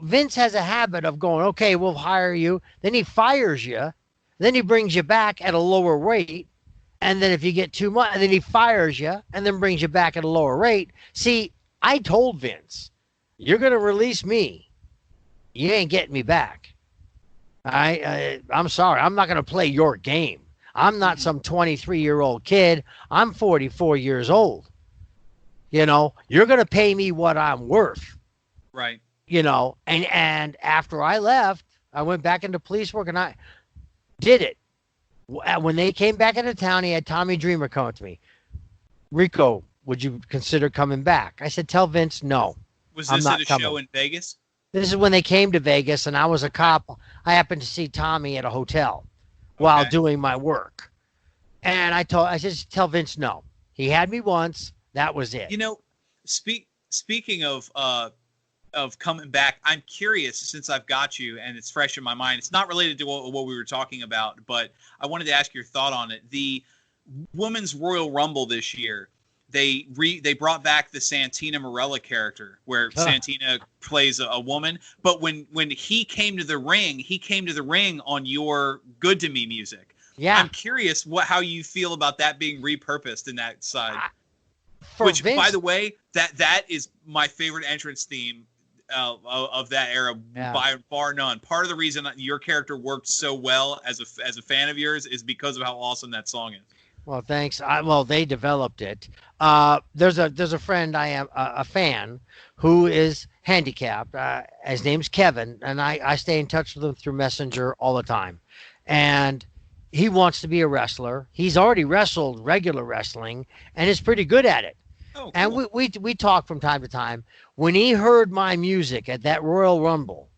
Vince has a habit of going, okay, we'll hire you. Then he fires you. Then he brings you back at a lower rate. And then if you get too much, then he fires you and then brings you back at a lower rate. See, I told Vince, you're going to release me. You ain't getting me back. I'm sorry. I'm not going to play your game. I'm not some 23-year-old kid. I'm 44 years old. You're going to pay me what I'm worth. Right. And after I left, I went back into police work and I did it. When they came back into town, he had Tommy Dreamer come up to me. Rico, would you consider coming back? I said, tell Vince no. Was this at a show in Vegas? This is when they came to Vegas and I was a cop. I happened to see Tommy at a hotel while doing my work. And I said, tell Vince no. He had me once. That was it. Speaking of coming back, I'm curious, since I've got you and it's fresh in my mind. It's not related to what we were talking about, but I wanted to ask your thought on it. The Women's Royal Rumble this year, they brought back the Santina Marella character where Santina plays a woman. But when he came to the ring on your Good to Me music. Yeah. I'm curious how you feel about that being repurposed in that side. Which, Vince, by the way, that is my favorite entrance theme of that era by far none. Part of the reason your character worked so well as a fan of yours is because of how awesome that song is. Well, thanks. They developed it. There's a friend I am a fan who is handicapped. His name's Kevin, and I stay in touch with him through Messenger all the time. And he wants to be a wrestler. He's already wrestled regular wrestling and is pretty good at it. Oh, cool. And we talk from time to time. When he heard my music at that Royal Rumble,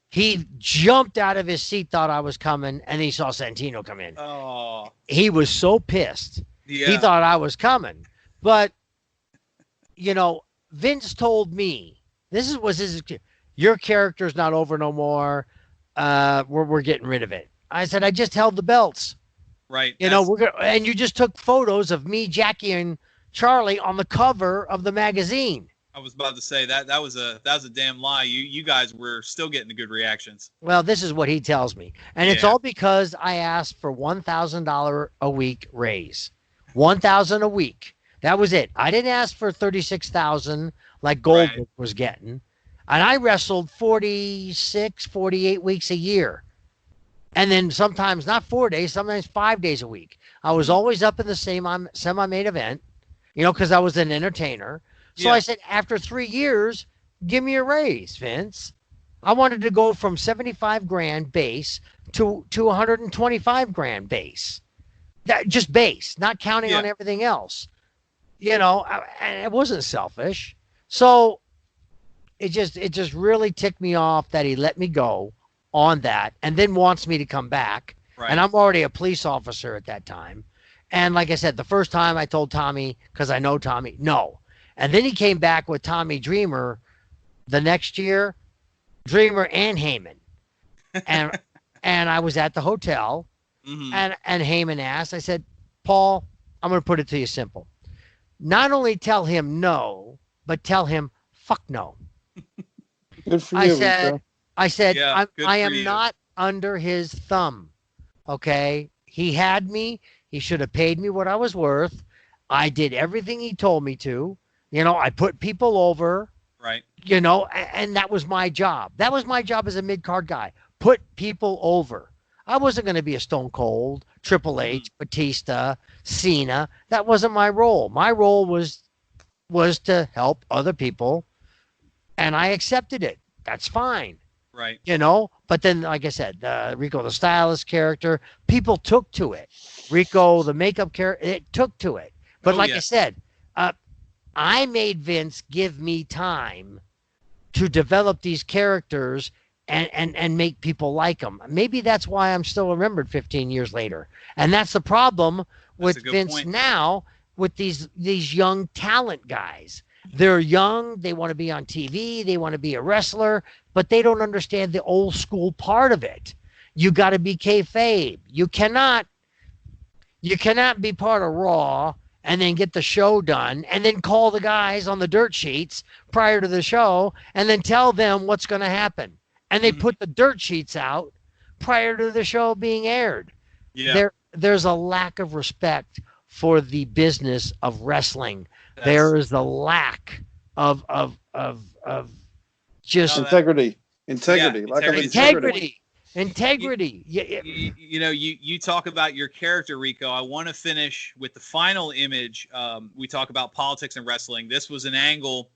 he jumped out of his seat, thought I was coming, and he saw Santino come in. Oh. He was so pissed. Yeah. He thought I was coming. But, Vince told me, your character's not over no more. We're getting rid of it. I said, I just held the belts. Right. And you just took photos of me, Jackie, and Charlie on the cover of the magazine. I was about to say that was a damn lie. You guys were still getting the good reactions. Well, this is what he tells me. And it's all because I asked for $1,000 a week raise. $1,000 a week. That was it. I didn't ask for $36,000 like Goldberg was getting. And I wrestled 46, 48 weeks a year. And then sometimes not 4 days, sometimes 5 days a week. I was always up in the same semi-main event, because I was an entertainer. So I said, after 3 years, give me a raise, Vince. I wanted to go from $75,000 base to $125,000 base. That just base, not counting on everything else. And it wasn't selfish. So it just really ticked me off that he let me go on that and then wants me to come back. Right. And I'm already a police officer at that time. And like I said, the first time I told Tommy, because I know Tommy, no. And then he came back with Tommy Dreamer the next year, Dreamer and Heyman. And and I was at the hotel Mm-hmm. and Heyman asked, I said, Paul, I'm going to put it to you simple. Not only tell him no, but tell him fuck no. Good for I you, said, Rico. Yeah, good I for am you. not under his thumb. Okay. He had me. He should have paid me what I was worth. I did everything he told me to. I put people over, Right. and that was my job. That was my job as a mid-card guy. Put people over. I wasn't going to be a Stone Cold, Triple H, Batista, Cena. That wasn't my role. My role was to help other people, and I accepted it. That's fine. Right. But then, like I said, Rico the stylist character, people took to it. Rico the makeup character, it took to it. But I said, I made Vince give me time to develop these characters and make people like them. Maybe that's why I'm still remembered 15 years later. And that's the problem with Vince now with these young talent guys. They're young. They want to be on TV. They want to be a wrestler, but they don't understand the old school part of it. You got to be kayfabe. You cannot be part of Raw and then get the show done and then call the guys on the dirt sheets prior to the show and then tell them what's going to happen. And they put the dirt sheets out prior to the show being aired. Yeah. There's a lack of respect for the business of wrestling. There is a lack of just integrity. Lack of integrity. You talk about your character, Rico. I want to finish with the final image. We talk about politics and wrestling. This was an angle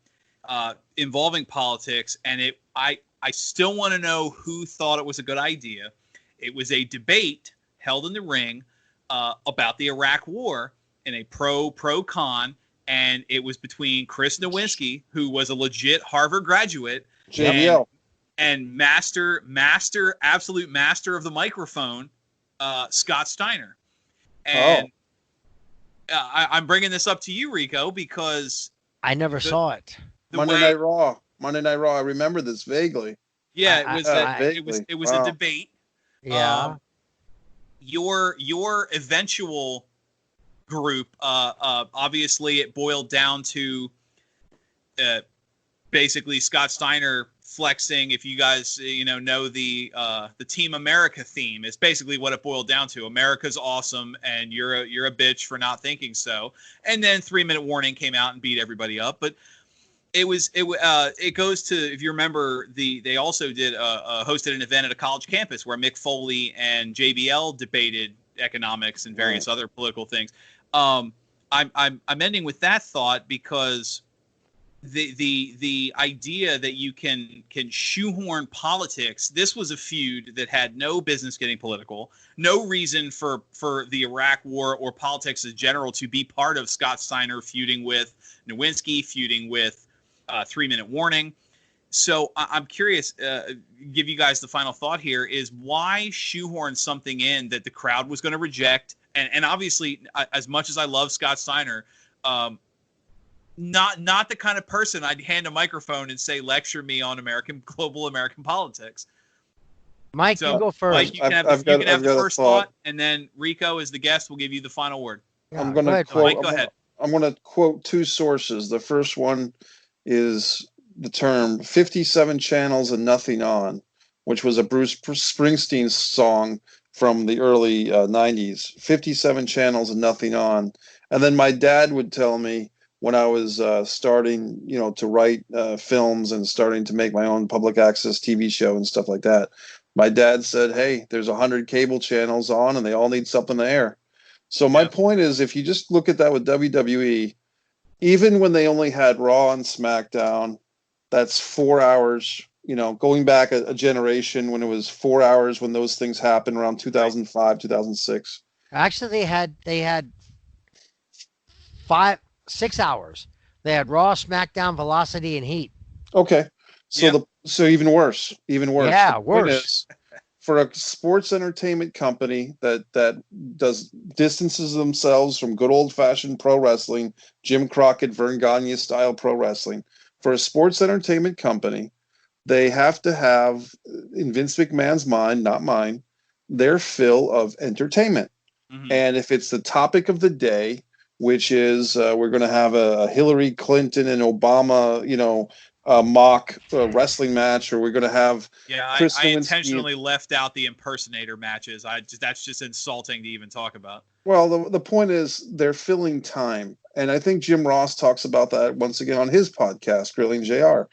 involving politics, and I still want to know who thought it was a good idea. It was a debate held in the ring about the Iraq War in a pro-con, and it was between Chris Nowinski, who was a legit Harvard graduate, JBL. and absolute master of the microphone, Scott Steiner. And I'm bringing this up to you, Rico, because I never saw it. Monday Night Raw. I remember this vaguely. Yeah, it was a debate. Yeah. Your eventual group, obviously, it boiled down to basically Scott Steiner flexing. If you guys know the Team America theme, is basically what it boiled down to. America's awesome, and you're a bitch for not thinking so. And then 3 Minute Warning came out and beat everybody up. But it goes to, if you remember, they also did hosted an event at a college campus where Mick Foley and JBL debated economics and various other political things. I'm ending with that thought because the idea that you can shoehorn politics. This was a feud that had no business getting political, no reason for the Iraq War or politics in general to be part of Scott Steiner feuding with Nowinski, feuding with 3 Minute Warning. So I'm curious, give you guys the final thought here, is why shoehorn something in that the crowd was going to reject? And obviously, as much as I love Scott Steiner, not the kind of person I'd hand a microphone and say, lecture me on global American politics. Mike, you go first. Mike, you can have the first thought, and then Rico, as the guest, will give you the final word. I'm going to quote. Mike, go ahead. I'm going to quote two sources. The first one is the term 57 channels and nothing on, which was a Bruce Springsteen song from the early 90s. 57 channels and nothing on. And then my dad would tell me when I was starting, to write films and starting to make my own public access TV show and stuff like that. My dad said, hey, there's 100 cable channels on and they all need something to air. So my point is, if you just look at that with WWE, even when they only had Raw and SmackDown, that's 4 hours, going back a generation when it was 4 hours when those things happened around 2005, 2006. Actually, they had 6 hours. They had Raw, SmackDown, Velocity, and Heat. Okay. So so even worse. Yeah, The point worse. is, for a sports entertainment company that does distances themselves from good old fashioned pro wrestling, Jim Crockett, Vern Gagne style pro wrestling, for a sports entertainment company, they have to have, in Vince McMahon's mind, not mine, their fill of entertainment. Mhm. And if it's the topic of the day, which is we're going to have a Hillary Clinton and Obama, mock wrestling match, or we're going to have Chris I Nowinski. intentionally left out the impersonator matches. That's just insulting to even talk about. Well, the point is they're filling time. And I think Jim Ross talks about that once again on his podcast, Grilling JR.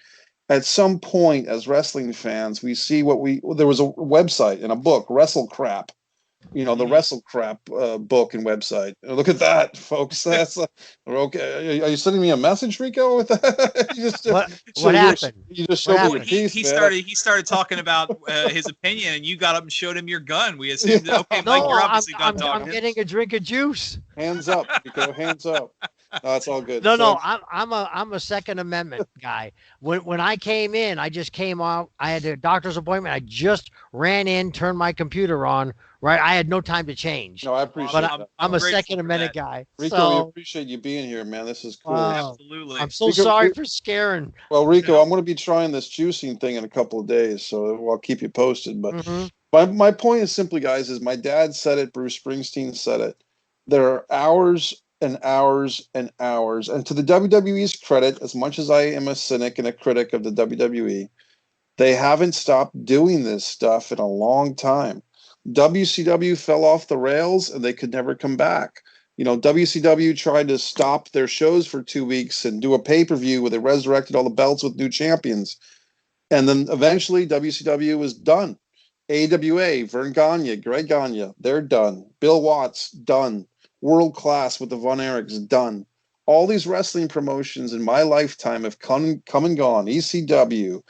At some point, as wrestling fans, we see there was a website and a book, Wrestle Crap. The Wrestle Crap book and website. Look at that, folks. That's okay. Are you sending me a message, Rico? With that? What happened? You just showed me your piece, he man. started talking about his opinion, and you got up and showed him your gun. We assumed, okay, Mike, you're obviously done talking. I'm getting a drink of juice. Hands up, Rico. Hands up. No, it's all good. No, I'm a Second Amendment guy. When I came in, I just came out. I had a doctor's appointment. I just ran in, turned my computer on. Right, I had no time to change. No, I appreciate but that. I'm a Second Amendment guy. Rico, we appreciate you being here, man. This is cool. Absolutely. I'm so sorry for scaring. Well, Rico, I'm going to be trying this juicing thing in a couple of days, so I'll keep you posted. But my point is simply, guys, is my dad said it, Bruce Springsteen said it. There are hours and hours and hours. And to the WWE's credit, as much as I am a cynic and a critic of the WWE, they haven't stopped doing this stuff in a long time. WCW fell off the rails and they could never come back. WCW tried to stop their shows for 2 weeks and do a pay-per-view where they resurrected all the belts with new champions. And then eventually WCW was done. AWA, Vern Gagne, Greg Gagne, they're done. Bill Watts, done. World Class with the Von Erichs, done. All these wrestling promotions in my lifetime have come and gone. ECW,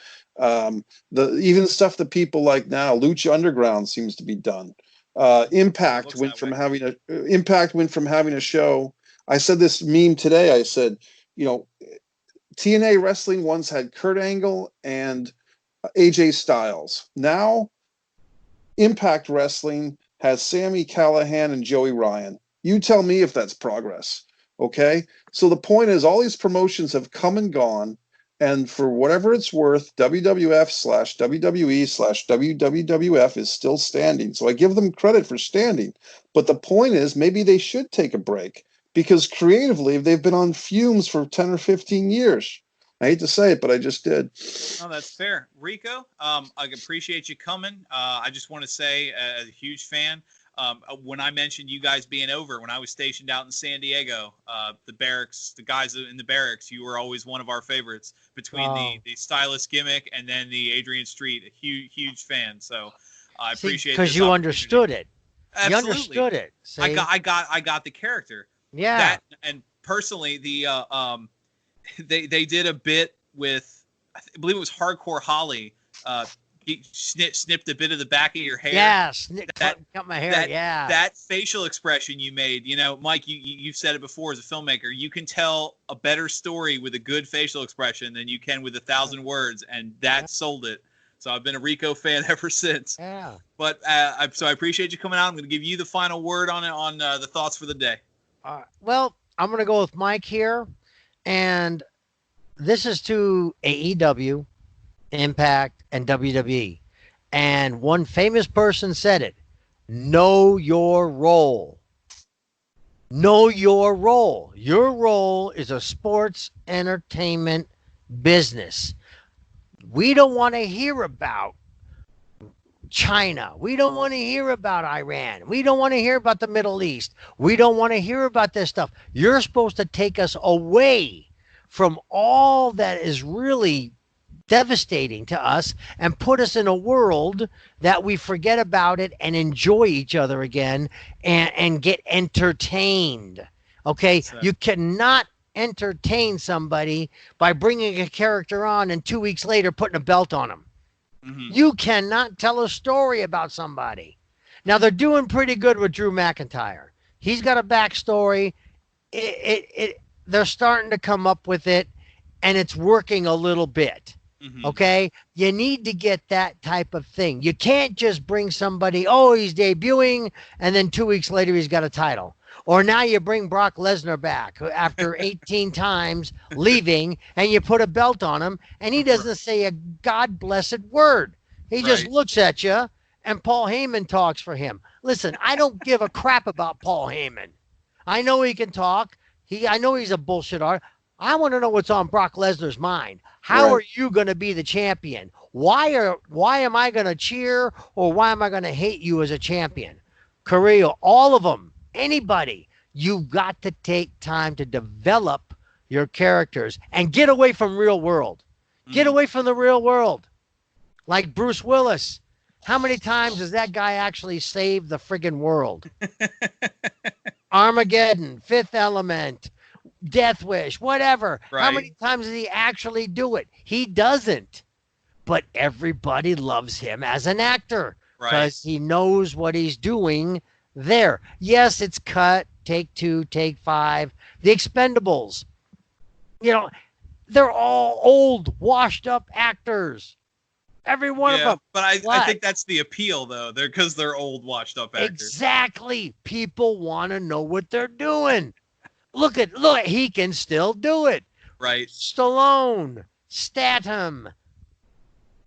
even stuff that people like now, Lucha Underground seems to be done. Impact went from having a show. I said this meme today. I said, TNA Wrestling once had Kurt Angle and AJ Styles. Now, Impact Wrestling has Sami Callihan and Joey Ryan. You tell me if that's progress. Okay? So the point is, all these promotions have come and gone. And for whatever it's worth, WWF/WWE/WWF is still standing. So I give them credit for standing. But the point is, maybe they should take a break, because creatively, they've been on fumes for 10 or 15 years. I hate to say it, but I just did. No, that's fair. Rico, I appreciate you coming. I just want to say, as a huge fan, when I mentioned you guys being over, when I was stationed out in San Diego, the barracks, the guys in the barracks, you were always one of our favorites between the stylist gimmick and then the Adrian Street. A huge fan. So I appreciate it. Because you understood it. Absolutely. You understood it. See? I got the character. Yeah. And personally, they did a bit with, I believe it was Hardcore Holly. He snipped a bit of the back of your hair. Yeah, cut my hair. That facial expression you made, Mike, you've said it before as a filmmaker. You can tell a better story with a good facial expression than you can with 1,000 words, and that sold it. So I've been a Rico fan ever since. Yeah. But so I appreciate you coming out. I'm going to give you the final word on the thoughts for the day. Well, I'm going to go with Mike here, and this is to AEW, Impact, and WWE. And one famous person said it: know your role. Know your role. Your role is a sports entertainment business. We don't want to hear about China. We don't want to hear about Iran. We don't want to hear about the Middle East. We don't want to hear about this stuff. You're supposed to take us away from all that is really devastating to us and put us in a world that we forget about it and enjoy each other again and get entertained. Okay? You cannot entertain somebody by bringing a character on and 2 weeks later putting a belt on them. Mm-hmm. You cannot tell a story about somebody. Now, they're doing pretty good with Drew McIntyre. He's got a backstory. they're starting to come up with it, and it's working a little bit. Okay, you need to get that type of thing. You can't just bring somebody, oh, he's debuting, and then 2 weeks later he's got a title. Or now you bring Brock Lesnar back after 18 times leaving, and you put a belt on him, and he doesn't say a God blessed word. He just looks at you, and Paul Heyman talks for him. Listen, I don't give a crap about Paul Heyman. I know he can talk. I know he's a bullshit artist. I want to know what's on Brock Lesnar's mind. How are you going to be the champion? Why am I going to cheer, or why am I going to hate you as a champion? Carrillo, all of them, anybody. You've got to take time to develop your characters and get away from real world. Get away from the real world. Like Bruce Willis. How many times has that guy actually saved the friggin' world? Armageddon, Fifth Element, Death Wish, whatever. How many times does he actually do it? He doesn't. But everybody loves him as an actor because he knows what he's doing there. Yes, it's cut, take 2, take 5. The Expendables, they're all old, washed up actors. Every one of them. But I think that's the appeal, though. Because they're old, washed up actors. Exactly. People want to know what they're doing. Look, he can still do it. Right. Stallone, Statham,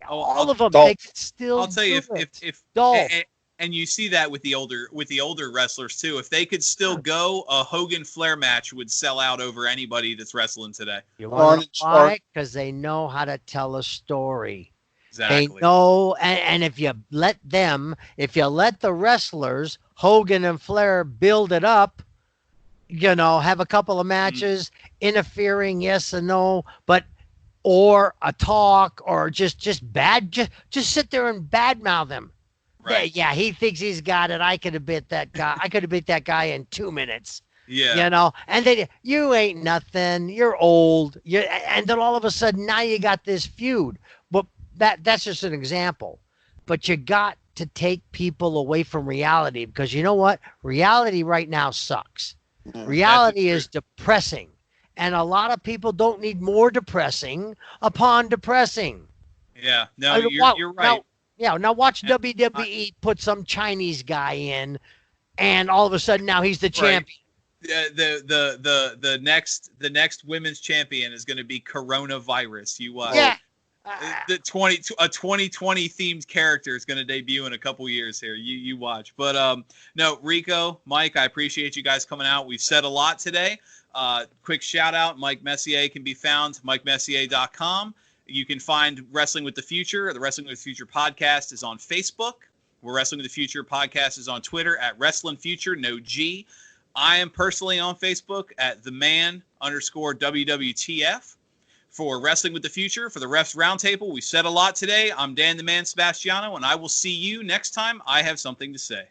all of them. Dolph. They can still. I'll tell you, if Dolph. And you see that with the older wrestlers too. If they could still go, a Hogan Flair match would sell out over anybody that's wrestling today. You want to know why? Because they know how to tell a story. Exactly. They know, and if you let the wrestlers, Hogan and Flair, build it up, have a couple of matches, interfering, yes and no, or a talk, or just sit there and badmouth him. Right. Yeah, he thinks he's got it. I could have beat that guy. I could have beat that guy in 2 minutes. Yeah. And then you ain't nothing. You're old. And then all of a sudden now you got this feud. But that's just an example. But you got to take people away from reality, because you know what? Reality right now sucks. Reality is depressing. And a lot of people don't need more depressing upon depressing. Yeah. No, you're right. Now watch WWE put some Chinese guy in, and all of a sudden now he's the champion. The next women's champion is going to be coronavirus. You the 2020 themed character is going to debut in a couple years here. You watch. But no, Rico, Mike, I appreciate you guys coming out. We've said a lot today. Quick shout out, Mike Messier can be found MikeMessier.com. You can find Wrestling with the Future. The Wrestling with the Future podcast is on Facebook. Where Wrestling with the Future podcast is on Twitter at Wrestling Future, no G. I am personally on Facebook at @theman_WWTF. For Wrestling with the Future, for the Refs Roundtable, we said a lot today. I'm Dan the Man Sebastiano, and I will see you next time I have something to say.